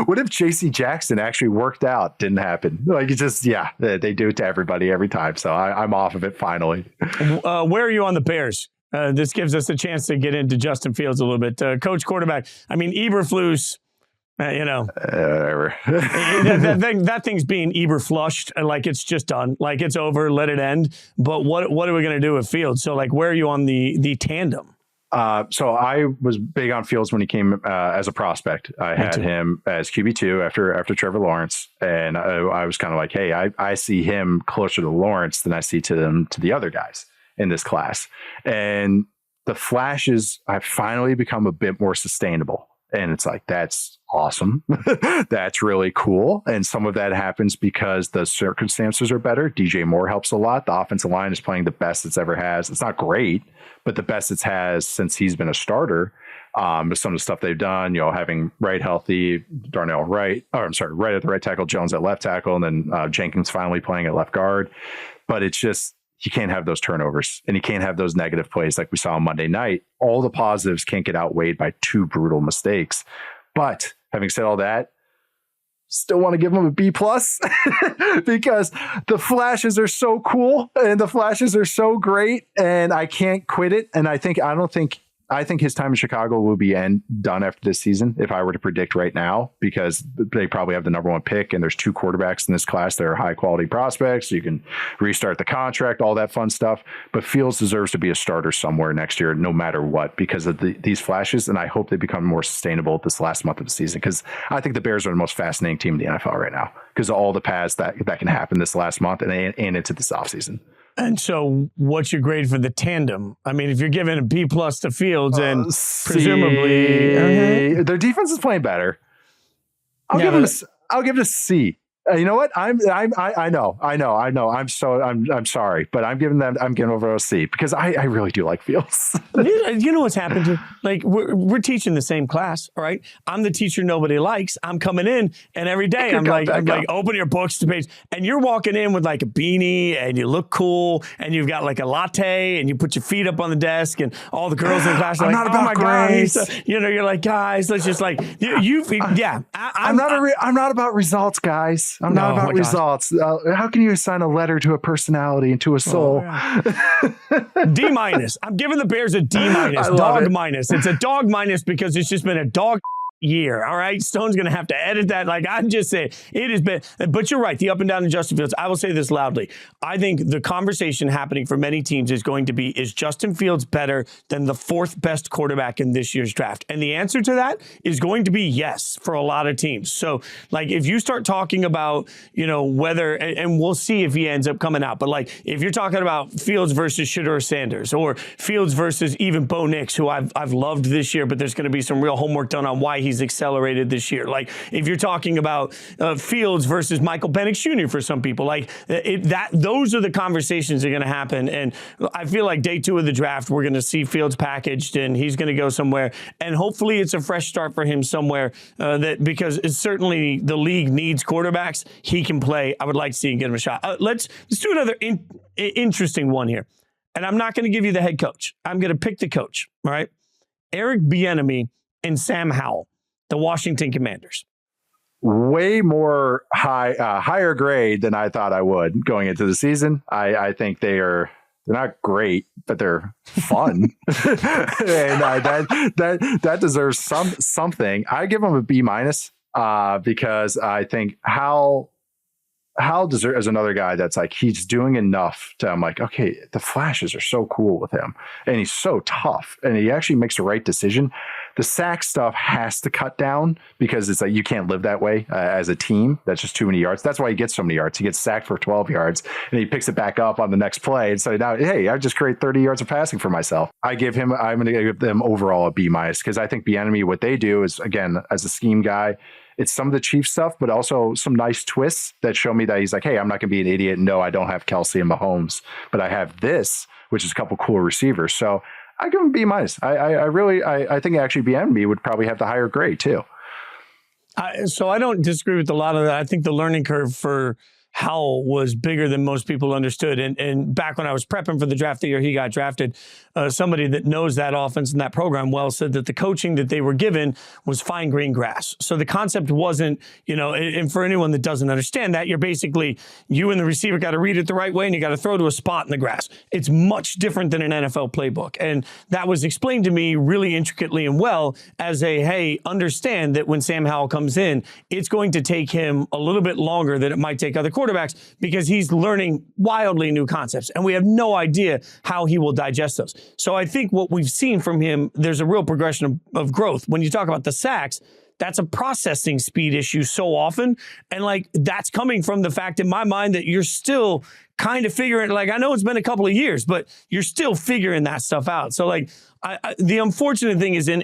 Speaker 2: What if JC Jackson actually worked out? Didn't happen. Like, it's just, they do it to everybody every time. So I'm off of it finally.
Speaker 1: Where are you on the Bears? This gives us a chance to get into Justin Fields a little bit. Coach quarterback, Eberflus,
Speaker 2: whatever.
Speaker 1: that thing's being Eberflushed. Like, it's just done. Like, it's over. Let it end. But what are we going to do with Fields? So, like, where are you on the tandem?
Speaker 2: So I was big on Fields when he came as a prospect. I had him as QB2 after Trevor Lawrence, and I was kind of like, hey, I see him closer to Lawrence than I see to the other guys in this class. And the flashes have finally become a bit more sustainable. And it's like, that's awesome. That's really cool. And some of that happens because the circumstances are better. DJ Moore helps a lot. The offensive line is playing the best it's ever has. It's not great, but the best it's has since he's been a starter. But some of the stuff they've done, having Wright healthy, Right at the right tackle, Jones at left tackle, and then Jenkins finally playing at left guard. But it's just, you can't have those turnovers and you can't have those negative plays like we saw on Monday night. All the positives can't get outweighed by two brutal mistakes. But having said all that, still want to give him a B+ because the flashes are so cool and the flashes are so great and I can't quit it. And I think his time in Chicago will be done after this season, if I were to predict right now, because they probably have the number one pick and there's two quarterbacks in this class that are high quality prospects. You can restart the contract, all that fun stuff. But Fields deserves to be a starter somewhere next year, no matter what, because of these flashes. And I hope they become more sustainable this last month of the season, because I think the Bears are the most fascinating team in the NFL right now because of all the paths that can happen this last month and into this offseason.
Speaker 1: And so what's your grade for the tandem? If you're giving a B+ to Fields and presumably
Speaker 2: their defense is playing better, I'll give it a C. You know what? I know. I'm sorry, but I'm giving over a C because I really do like Fields.
Speaker 1: You know what's happened to, like, we're teaching the same class, all right? I'm the teacher nobody likes. I'm coming in, and every day I'm like, open your books to page, and you're walking in with like a beanie, and you look cool, and you've got like a latte, and you put your feet up on the desk, and all the girls in the class are like, oh my
Speaker 2: grades.
Speaker 1: God, you're like, guys, let's just like
Speaker 2: I'm not about results, guys. I'm not about results. How can you assign a letter to a personality and to a soul?
Speaker 1: D-. I'm giving the Bears a D-. Dog minus. It's a dog minus because it's just been a dog year. All right. Stone's going to have to edit that. Like, I'm just saying, it has been, but you're right. The up and down in Justin Fields. I will say this loudly. I think the conversation happening for many teams is going to be, is Justin Fields better than the fourth best quarterback in this year's draft? And the answer to that is going to be yes for a lot of teams. So, like, if you start talking about, whether, and we'll see if he ends up coming out, but like, if you're talking about Fields versus Shedeur Sanders or Fields versus even Bo Nix, who I've loved this year, but there's going to be some real homework done on why he's accelerated this year. Like, if you're talking about Fields versus Michael Penix Jr. for some people, like those are the conversations that are going to happen. And I feel like day 2 of the draft, we're going to see Fields packaged and he's going to go somewhere. And hopefully it's a fresh start for him somewhere because it's certainly the league needs quarterbacks. He can play. I would like to see him get him a shot. Let's do another interesting one here. And I'm not going to give you the head coach. I'm going to pick the coach. All right. Eric Bieniemy and Sam Howell, the Washington Commanders.
Speaker 2: Way more higher grade than I thought I would going into the season. I think they're They're not great, but they're fun. And that deserves something. I give him a B minus because I think Hal is another guy that's like, he's doing enough to, I'm like, okay, the flashes are so cool with him and he's so tough and he actually makes the right decision. The sack stuff has to cut down because it's like, you can't live that way as a team. That's just too many yards. That's why he gets so many yards. He gets sacked for 12 yards and he picks it back up on the next play. And so now, hey, I just create 30 yards of passing for myself. I'm going to give them overall a B minus because I think Bieniemy, what they do is, again, as a scheme guy, it's some of the Chiefs stuff, but also some nice twists that show me that he's like, hey, I'm not going to be an idiot. No, I don't have Kelsey and Mahomes, but I have this, which is a couple cool receivers. So I give him B minus. I think actually Bieniemy would probably have the higher grade too.
Speaker 1: So I don't disagree with a lot of that. I think the learning curve for Howell was bigger than most people understood. And back when I was prepping for the draft the year he got drafted, somebody that knows that offense and that program well said that the coaching that they were given was fine green grass. So the concept wasn't, and for anyone that doesn't understand that, you're basically, you and the receiver got to read it the right way and you got to throw to a spot in the grass. It's much different than an NFL playbook. And that was explained to me really intricately and well as hey, understand that when Sam Howell comes in, it's going to take him a little bit longer than it might take other quarterbacks because he's learning wildly new concepts and we have no idea how he will digest those. So I think what we've seen from him, there's a real progression of growth. When you talk about the sacks, that's a processing speed issue so often. And that's coming from the fact in my mind that you're still kind of figuring, I know it's been a couple of years, but you're still figuring that stuff out. So the unfortunate thing is in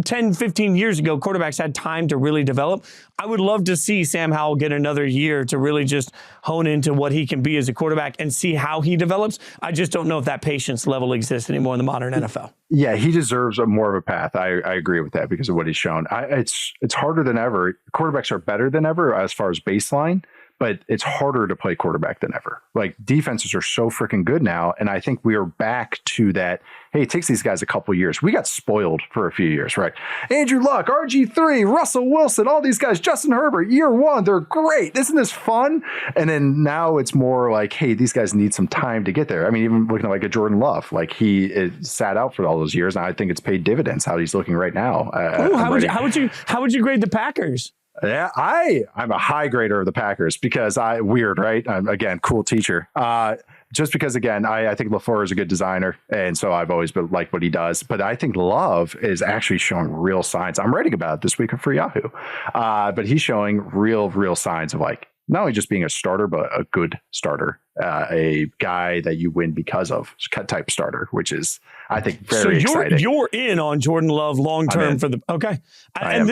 Speaker 1: 10, 15 years ago, quarterbacks had time to really develop. I would love to see Sam Howell get another year to really just hone into what he can be as a quarterback and see how he develops. I just don't know if that patience level exists anymore in the modern NFL.
Speaker 2: Yeah, he deserves more of a path. I agree with that because of what he's shown. It's harder than ever. Quarterbacks are better than ever as far as baseline, but it's harder to play quarterback than ever. Defenses are so freaking good now. And I think we are back to that. Hey, it takes these guys a couple of years. We got spoiled for a few years, right? Andrew Luck, RG3, Russell Wilson, all these guys, Justin Herbert, year one, they're great. Isn't this fun? And then now it's more like, hey, these guys need some time to get there. I mean, even looking at a Jordan Love, he sat out for all those years. And I think it's paid dividends how he's looking right now.
Speaker 1: How would you grade the Packers?
Speaker 2: Yeah, I'm a high grader of the Packers because weird, right? I'm, again, cool teacher. Just because, again, I think LaFleur is a good designer. And so I've always been like what he does. But I think Love is actually showing real signs. I'm writing about it this week for Yahoo. But he's showing real signs of not only just being a starter, but a good starter, a guy that you win because of type starter, which is, I think, very exciting.
Speaker 1: You're in on Jordan Love long term for the okay. And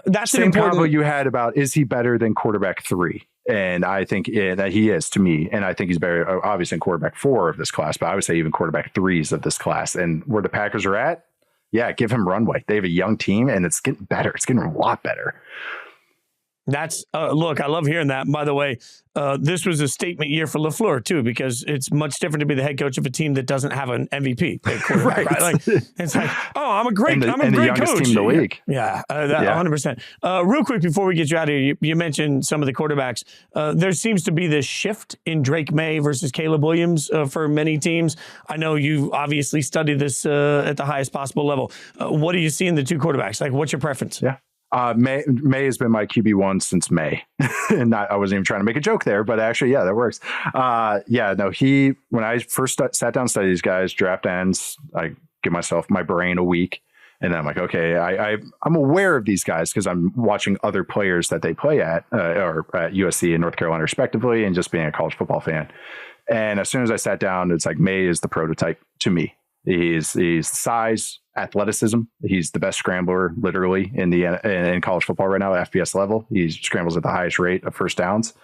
Speaker 1: that's
Speaker 2: same
Speaker 1: an important
Speaker 2: combo you had about is he better than quarterback 3? And I think that he is to me, and I think he's better, obviously, in quarterback 4 of this class, but I would say even quarterback 3s of this class. And where the Packers are at, yeah, give him runway. They have a young team, and it's getting better. It's getting a lot better.
Speaker 1: That's look, I love hearing that. By the way, this was a statement year for LaFleur too, because it's much different to be the head coach of a team that doesn't have an MVP. Right. It's I'm a great
Speaker 2: youngest
Speaker 1: coach.
Speaker 2: Team in the league.
Speaker 1: Yeah, 100%. Real quick before we get you out of here, you mentioned some of the quarterbacks. There seems to be this shift in Drake May versus Caleb Williams for many teams. I know you obviously studied this at the highest possible level. What do you see in the two quarterbacks? What's your preference?
Speaker 2: Yeah. May has been my QB1 since May. And I wasn't even trying to make a joke there, but actually, yeah, that works. When I first sat down and studied these guys, draft ends, I give myself my brain a week. And then I'm like, okay, I'm aware of these guys because I'm watching other players that they play at USC and North Carolina respectively, and just being a college football fan. And as soon as I sat down, it's like May is the prototype to me. He's size, athleticism. He's the best scrambler, literally, in college football right now at FBS level. He scrambles at the highest rate of first downs.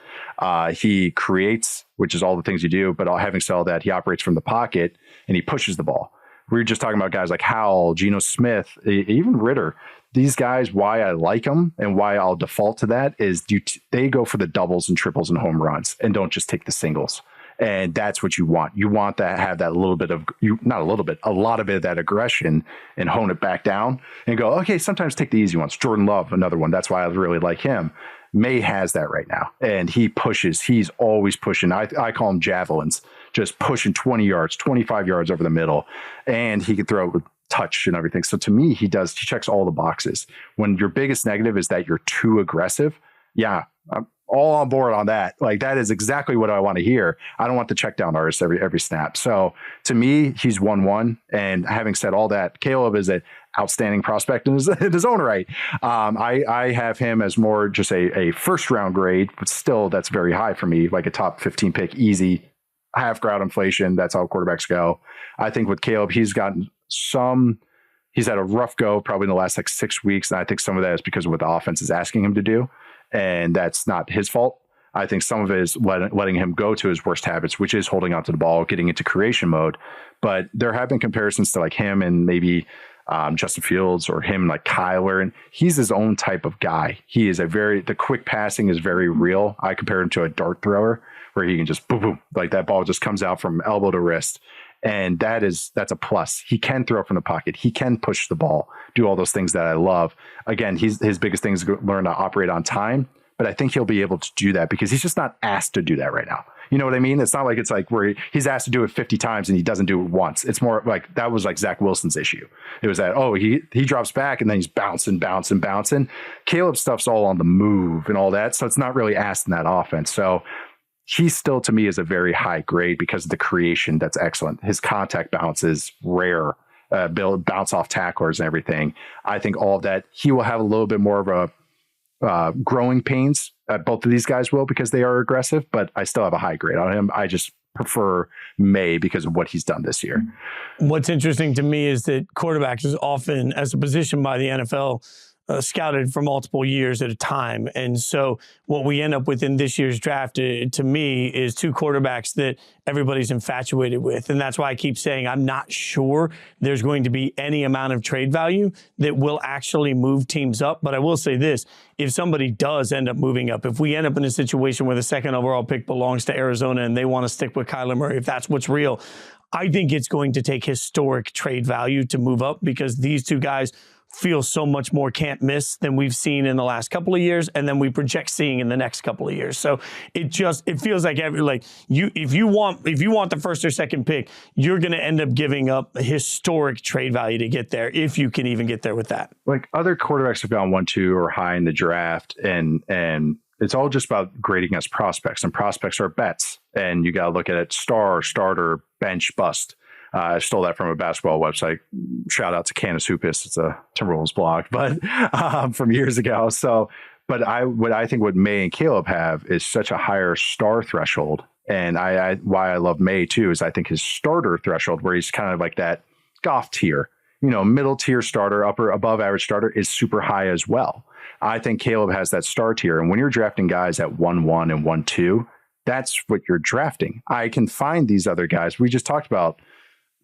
Speaker 2: He creates, which is all the things you do, but having said all that, he operates from the pocket and he pushes the ball. We were just talking about guys like Howell, Geno Smith, even Ritter. These guys, why I like them and why I'll default to that is they go for the doubles and triples and home runs and don't just take the singles. And that's what you want. You want to have that a lot of it of that aggression and hone it back down and go, okay, sometimes take the easy ones. Jordan Love, another one. That's why I really like him. May has that right now. And he pushes. He's always pushing. I call him javelins just pushing 20 yards, 25 yards over the middle, and he can throw it with touch and everything. So to me, he checks all the boxes. When your biggest negative is that you're too aggressive, yeah, I'm all on board on that. Like, that is exactly what I want to hear. I don't want the check down artist every snap. So to me, he's 1-1. And having said all that, Caleb is an outstanding prospect in his own right. I have him as more just a first round grade, but still that's very high for me, like a top 15 pick, easy, half crowd inflation. That's how quarterbacks go. I think with Caleb, he's had a rough go probably in the last like 6 weeks. And I think some of that is because of what the offense is asking him to do. And that's not his fault. I think some of it is letting him go to his worst habits, which is holding onto the ball, getting into creation mode. But there have been comparisons to like him and maybe Justin Fields or him like Kyler, and he's his own type of guy. He is the quick passing is very real. I compare him to a dart thrower where he can just boom, boom, like that ball just comes out from elbow to wrist. And that's a plus. He can throw from the pocket. He can push the ball, do all those things that I love. Again, his biggest thing is to learn to operate on time. But I think he'll be able to do that because he's just not asked to do that right now. You know what I mean? It's not like it's like where he's asked to do it 50 times and he doesn't do it once. It's more like that was like Zach Wilson's issue. It was that, he drops back and then he's bouncing. Caleb's stuff's all on the move and all that. So it's not really asked in that offense. So he still, to me, is a very high grade because of the creation that's excellent. His contact bounce is rare, bounce off tacklers and everything. I think all of that, he will have a little bit more of a growing pains. Both of these guys will because they are aggressive, but I still have a high grade on him. I just prefer May because of what he's done this year.
Speaker 1: What's interesting to me is that quarterbacks is often, as a position by the NFL, scouted for multiple years at a time. And so what we end up with in this year's draft, to me, is two quarterbacks that everybody's infatuated with. And that's why I keep saying I'm not sure there's going to be any amount of trade value that will actually move teams up. But I will say this, if somebody does end up moving up, if we end up in a situation where the second overall pick belongs to Arizona and they want to stick with Kyler Murray, if that's what's real, I think it's going to take historic trade value to move up because these two guys feel so much more can't miss than we've seen in the last couple of years, and then we project seeing in the next couple of years. So it feels like if you want the first or second pick, you're going to end up giving up historic trade value to get there, if you can even get there with that.
Speaker 2: Like other quarterbacks have gone 1-2 or high in the draft, and it's all just about grading as prospects, and prospects are bets, and you got to look at it star, starter, bench, bust. I stole that from a basketball website. Shout out to Canis Hoopus. It's a Timberwolves blog, but from years ago. So, but what I think what May and Caleb have is such a higher star threshold. And why I love May too is I think his starter threshold, where he's kind of like that Goff tier, middle tier starter, above average starter, is super high as well. I think Caleb has that star tier. And when you're drafting guys at 1-1 and 1-2, that's what you're drafting. I can find these other guys. We just talked about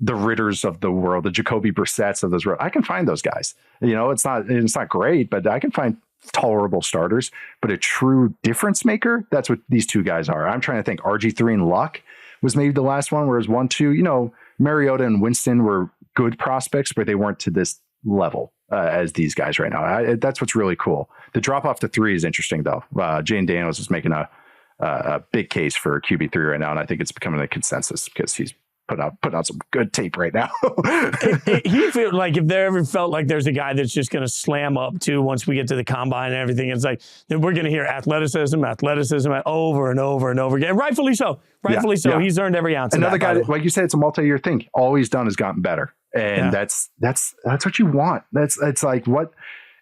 Speaker 2: the Ritters of the world, the Jacoby Brissetts of this world. I can find those guys. It's not great, but I can find tolerable starters. But a true difference maker, that's what these two guys are. I'm trying to think. RG3 and Luck was maybe the last one, where it was 1-2. Mariota and Winston were good prospects, but they weren't to this level as these guys right now. That's what's really cool. The drop off to 3 is interesting, though. Jane Daniels is making a big case for QB3 right now, and I think it's becoming a consensus because he's put out some good tape right now.
Speaker 1: He feels like if there ever felt like there's a guy that's just going to slam up too once we get to the combine and everything, it's like then we're going to hear athleticism over and over and over again. Rightfully so. Yeah. He's earned every ounce.
Speaker 2: Another
Speaker 1: of that,
Speaker 2: guy, like you said, it's a multi-year thing. All he's done has gotten better, and that's what you want. It's like what.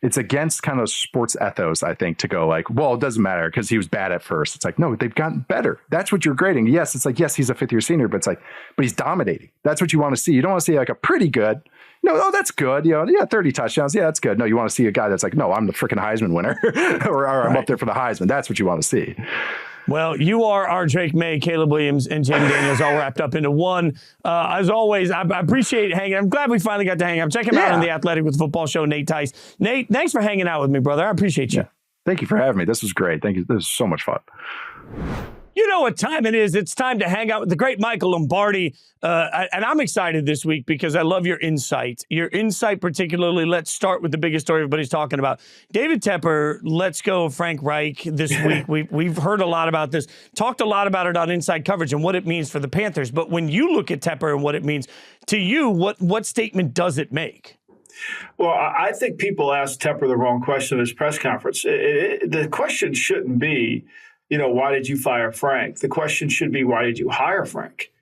Speaker 2: It's against kind of sports ethos, I think, to go like, well, it doesn't matter because he was bad at first. It's like, no, they've gotten better. That's what you're grading. Yes, it's like, yes, he's a fifth-year senior, but it's like, but he's dominating. That's what you want to see. You don't want to see like a pretty good, that's good. 30 touchdowns. Yeah, that's good. No, you want to see a guy that's like, no, I'm the freaking Heisman winner or I'm up there for the Heisman. That's what you want to see.
Speaker 1: Well, you are our Drake May, Caleb Williams, and Jim Daniels all wrapped up into one. As always, I appreciate hanging. I'm glad we finally got to hang out. Check him out on The Athletic with the Football Show, Nate Tice. Nate, thanks for hanging out with me, brother. I appreciate you.
Speaker 2: Yeah. Thank you for having me. This was great. Thank you. This was so much fun.
Speaker 1: You know what time it is. It's time to hang out with the great Michael Lombardi. And I'm excited this week because I love your insight. Your insight particularly, let's start with the biggest story everybody's talking about. David Tepper, let's go Frank Reich this week. We've heard a lot about this, talked a lot about it on Inside Coverage and what it means for the Panthers. But when you look at Tepper and what it means to you, what statement does it make?
Speaker 3: Well, I think people asked Tepper the wrong question at his press conference. The question shouldn't be, why did you fire Frank? The question should be, why did you hire Frank?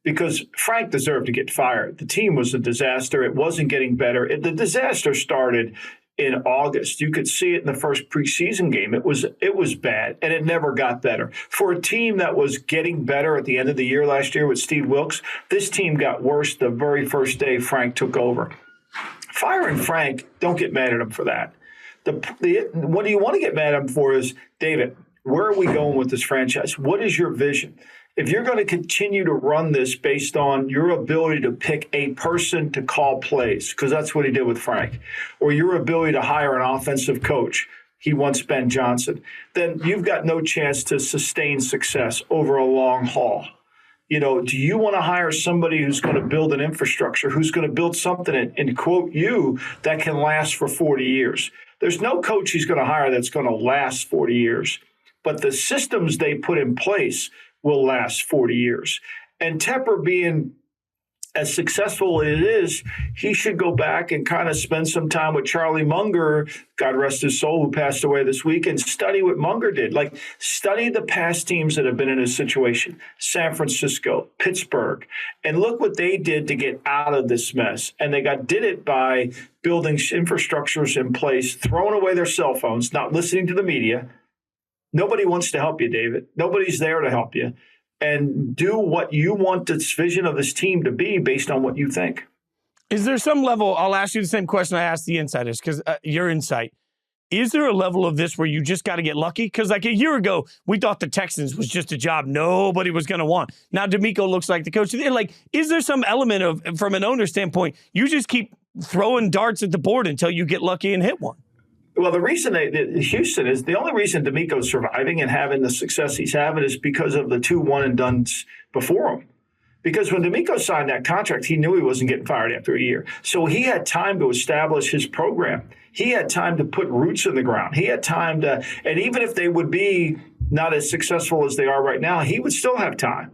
Speaker 3: Because Frank deserved to get fired. The team was a disaster. It wasn't getting better. The disaster started in August. You could see it in the first preseason game. It was bad, and it never got better. For a team that was getting better at the end of the year last year with Steve Wilkes, this team got worse the very first day Frank took over. Firing Frank, don't get mad at him for that. What you want to get mad at him for is, David, where are we going with this franchise? What is your vision? If you're going to continue to run this based on your ability to pick a person to call plays, because that's what he did with Frank, or your ability to hire an offensive coach, he wants Ben Johnson, then you've got no chance to sustain success over a long haul. Do you want to hire somebody who's going to build an infrastructure, who's going to build something, and quote you, that can last for 40 years? There's no coach he's going to hire that's going to last 40 years. But the systems they put in place will last 40 years. And Tepper being as successful as it is, he should go back and kind of spend some time with Charlie Munger, God rest his soul, who passed away this week, and study what Munger did. Like, study the past teams that have been in a situation, San Francisco, Pittsburgh, and look what they did to get out of this mess. And they did it by building infrastructures in place, throwing away their cell phones, not listening to the media. Nobody wants to help you, David. Nobody's there to help you. And do what you want this vision of this team to be based on what you think.
Speaker 1: Is there some level, I'll ask you the same question I asked the insiders, because your insight, is there a level of this where you just got to get lucky? Because like a year ago, we thought the Texans was just a job nobody was going to want. Now DeMeco looks like the coach. Like, is there some element of, from an owner standpoint, you just keep throwing darts at the board until you get lucky and hit one?
Speaker 3: Well, the reason Houston is the only reason DeMeco's surviving and having the success he's having is because of the 2 one-and-dones before him. Because when DeMeco signed that contract, he knew he wasn't getting fired after a year. So he had time to establish his program. He had time to put roots in the ground. He had time to, and even if they would be not as successful as they are right now, he would still have time.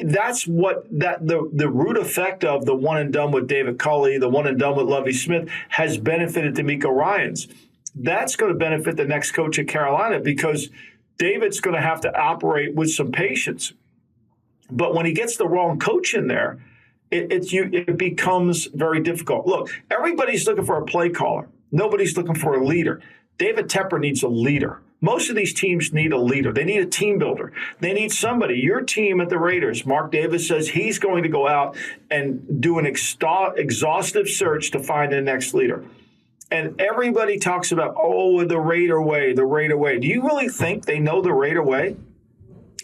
Speaker 3: That's the root effect of the one and done with David Culley, the one and done with Lovie Smith has benefited DeMeco Ryans. That's going to benefit the next coach at Carolina because David's going to have to operate with some patience. But when he gets the wrong coach in there, it becomes very difficult. Look, everybody's looking for a play caller. Nobody's looking for a leader. David Tepper needs a leader. Most of these teams need a leader. They need a team builder. They need somebody. Your team at the Raiders, Mark Davis says he's going to go out and do an exhaustive search to find the next leader. And everybody talks about, the Raider way, the Raider way. Do you really think they know the Raider way?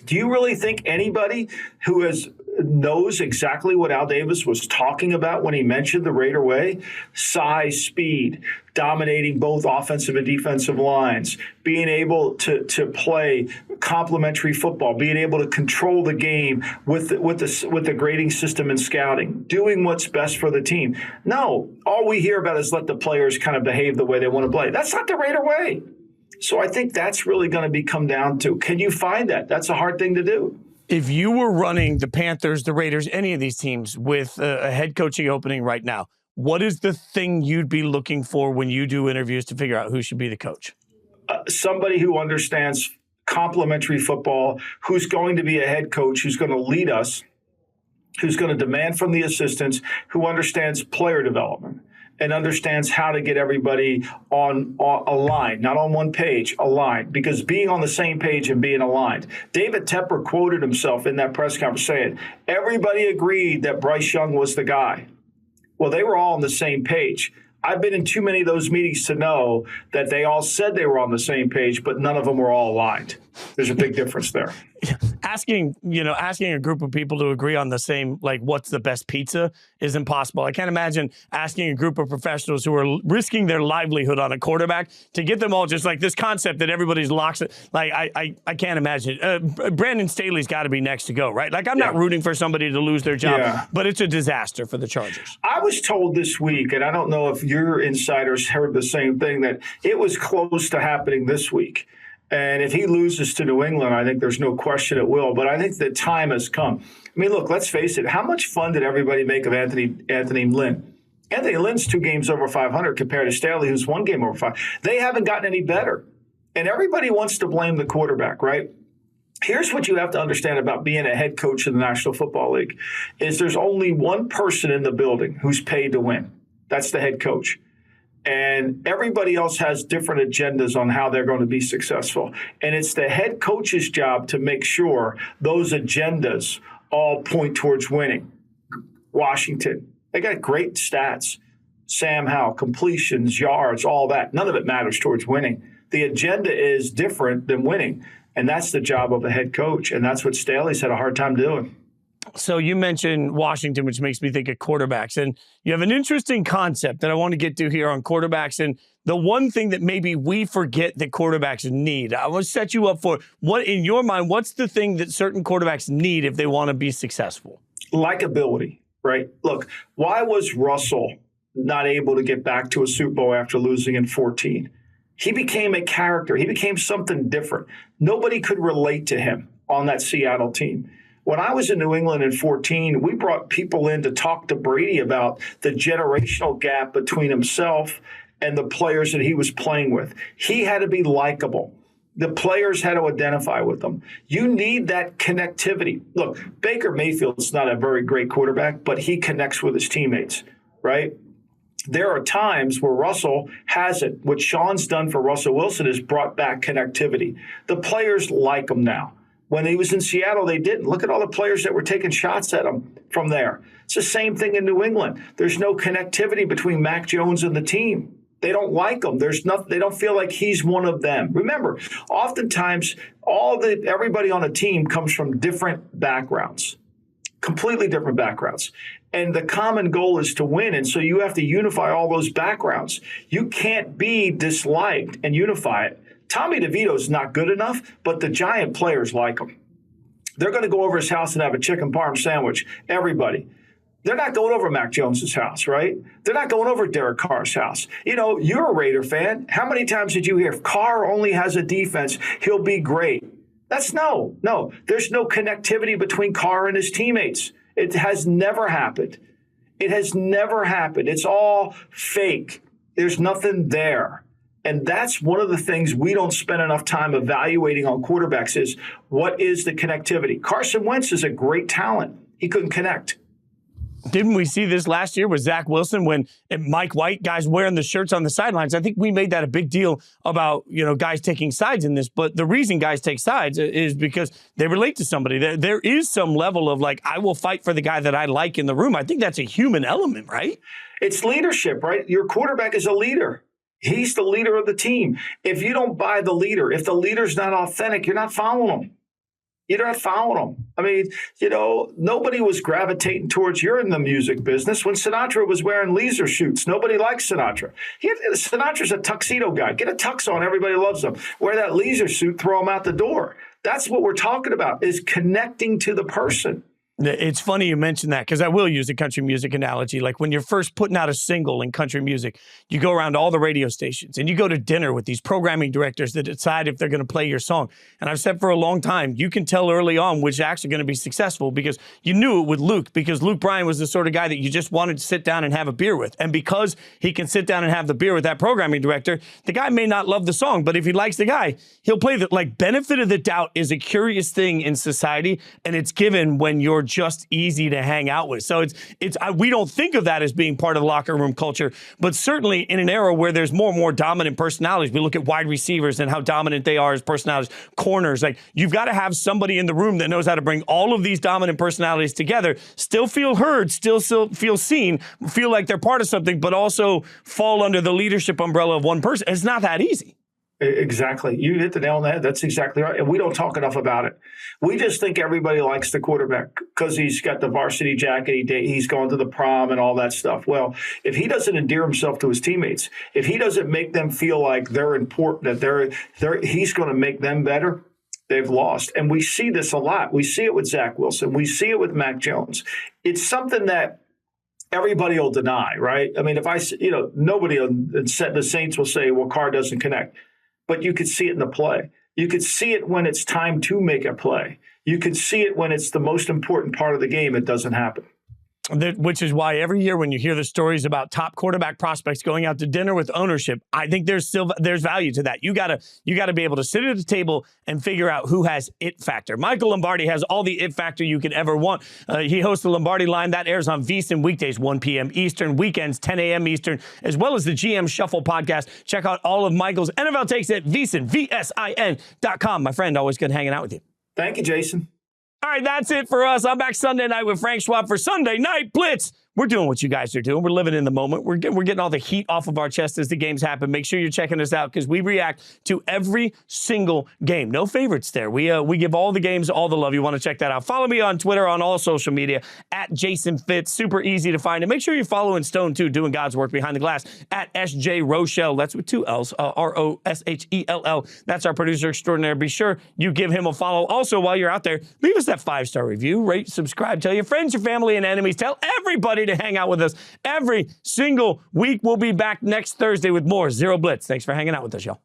Speaker 3: Do you really think anybody who knows exactly what Al Davis was talking about when he mentioned the Raider way? Size, speed, dominating both offensive and defensive lines, being able to play complementary football, being able to control the game with the grading system and scouting, doing what's best for the team. No, all we hear about is let the players kind of behave the way they want to play. That's not the Raider way. So I think that's really going to come down to, can you find that? That's a hard thing to do.
Speaker 1: If you were running the Panthers, the Raiders, any of these teams with a head coaching opening right now, what is the thing you'd be looking for when you do interviews to figure out who should be the coach?
Speaker 3: Somebody who understands complementary football, who's going to be a head coach, who's going to lead us, who's going to demand from the assistants, who understands player development and understands how to get everybody on aligned, not on one page, aligned, because being on the same page and being aligned. David Tepper quoted himself in that press conference saying, everybody agreed that Bryce Young was the guy. Well, they were all on the same page. I've been in too many of those meetings to know that they all said they were on the same page, but none of them were all aligned. There's a big difference there.
Speaker 1: asking a group of people to agree on the same, like, what's the best pizza is impossible. I can't imagine asking a group of professionals who are risking their livelihood on a quarterback to get them all just like this concept that everybody's locks it. Like, I can't imagine. Brandon Staley's got to be next to go, right? Like, I'm not rooting for somebody to lose their job, but it's a disaster for the Chargers.
Speaker 3: I was told this week, and I don't know if your insiders heard the same thing, that it was close to happening this week. And if he loses to New England, I think there's no question it will. But I think the time has come. I mean, look, let's face it. How much fun did everybody make of Anthony Lynn? Anthony Lynn's 2 games over 500 compared to Staley, who's 1 game over 5. They haven't gotten any better. And everybody wants to blame the quarterback, right? Here's what you have to understand about being a head coach in the National Football League is there's only one person in the building who's paid to win. That's the head coach. And everybody else has different agendas on how they're going to be successful. And it's the head coach's job to make sure those agendas all point towards winning. Washington, they got great stats. Sam Howell, completions, yards, all that. None of it matters towards winning. The agenda is different than winning. And that's the job of a head coach. And that's what Staley's had a hard time doing.
Speaker 1: So you mentioned Washington, which makes me think of quarterbacks. And you have an interesting concept that I want to get to here on quarterbacks. And the one thing that maybe we forget that quarterbacks need, I want to set you up for what, in your mind, what's the thing that certain quarterbacks need if they want to be successful?
Speaker 3: Likability, right? Look, why was Russell not able to get back to a Super Bowl after losing in 14? He became a character. He became something different. Nobody could relate to him on that Seattle team. When I was in New England in 14, we brought people in to talk to Brady about the generational gap between himself and the players that he was playing with. He had to be likable. The players had to identify with them. You need that connectivity. Look, Baker Mayfield's not a very great quarterback, but he connects with his teammates, right? There are times where Russell hasn't. What Sean's done for Russell Wilson is brought back connectivity. The players like him now. When he was in Seattle, they didn't. Look at all the players that were taking shots at him from there. It's the same thing in New England. There's no connectivity between Mac Jones and the team. They don't like him. They don't feel like he's one of them. Remember, oftentimes everybody on a team comes from different backgrounds, completely different backgrounds. And the common goal is to win. And so you have to unify all those backgrounds. You can't be disliked and unify it. Tommy DeVito's not good enough, but the Giant players like him. They're going to go over his house and have a chicken parm sandwich. Everybody. They're not going over Mac Jones's house, right? They're not going over Derek Carr's house. You know, you're a Raider fan. How many times did you hear, if Carr only has a defense, he'll be great? That's no. There's no connectivity between Carr and his teammates. It has never happened. It has never happened. It's all fake. There's nothing there. And that's one of the things we don't spend enough time evaluating on quarterbacks is what is the connectivity? Carson Wentz is a great talent. He couldn't connect.
Speaker 1: Didn't we see this last year with Zach Wilson when Mike White, guys wearing the shirts on the sidelines? I think we made that a big deal about, guys taking sides in this. But the reason guys take sides is because they relate to somebody. There is some level of like, I will fight for the guy that I like in the room. I think that's a human element, right? It's
Speaker 3: leadership, right? Your quarterback is a leader. He's the leader of the team. If you don't buy the leader, if the leader's not authentic, you're not following him. You're not following him. I mean, nobody was gravitating towards, you're in the music business, when Sinatra was wearing leisure suits. Nobody likes Sinatra. Sinatra's a tuxedo guy. Get a tux on, everybody loves him. Wear that leisure suit, throw him out the door. That's what we're talking about, is connecting to the person.
Speaker 1: It's funny you mentioned that because I will use a country music analogy. Like when you're first putting out a single in country music, you go around to all the radio stations and you go to dinner with these programming directors that decide if they're going to play your song. And I've said for a long time, you can tell early on which acts are going to be successful because you knew it with Luke, because Luke Bryan was the sort of guy that you just wanted to sit down and have a beer with. And because he can sit down and have the beer with that programming director, the guy may not love the song, but if he likes the guy, he'll play the, like, benefit of the doubt is a curious thing in society, and it's given when you're just easy to hang out with. So we don't think of that as being part of the locker room culture, but certainly in an era where there's more and more dominant personalities, we look at wide receivers and how dominant they are as personalities, corners, like you've got to have somebody in the room that knows how to bring all of these dominant personalities together, still feel heard, still feel seen, feel like they're part of something, but also fall under the leadership umbrella of one person. It's not that easy.
Speaker 3: Exactly. You hit the nail on the head. That's exactly right. And we don't talk enough about it. We just think everybody likes the quarterback because he's got the varsity jacket. He's gone to the prom and all that stuff. Well, if he doesn't endear himself to his teammates, if he doesn't make them feel like they're important, that he's going to make them better, they've lost. And we see this a lot. We see it with Zach Wilson. We see it with Mac Jones. It's something that everybody will deny, right? I mean, nobody on the Saints will say, well, Carr doesn't connect. But you could see it in the play. You could see it when it's time to make a play. You could see it when it's the most important part of the game. It doesn't happen.
Speaker 1: Which is why every year when you hear the stories about top quarterback prospects going out to dinner with ownership, I think there's value to that. You gotta be able to sit at a table and figure out who has it factor. Michael Lombardi has all the it factor you could ever want. He hosts the Lombardi Line that airs on VSiN weekdays 1 p.m. Eastern, weekends 10 a.m. Eastern, as well as the GM Shuffle podcast. Check out all of Michael's NFL takes at VSiN, VSIN.com. My friend, always good hanging out with you.
Speaker 3: Thank you, Jason.
Speaker 1: All right, that's it for us. I'm back Sunday night with Frank Schwab for Sunday Night Blitz. We're doing what you guys are doing. We're living in the moment. We're getting all the heat off of our chest as the games happen. Make sure you're checking us out because we react to every single game. No favorites there. We give all the games all the love. You want to check that out. Follow me on Twitter, on all social media, at Jason Fitz. Super easy to find. And make sure you're following Stone, too, doing God's work behind the glass, at SJ Rochelle. That's with 2 L's, Roshell. That's our producer extraordinaire. Be sure you give him a follow. Also, while you're out there, leave us that 5-star review. Rate, subscribe, tell your friends, your family, and enemies. Tell everybody to hang out with us every single week. We'll be back next Thursday with more Zero Blitz. Thanks for hanging out with us, y'all.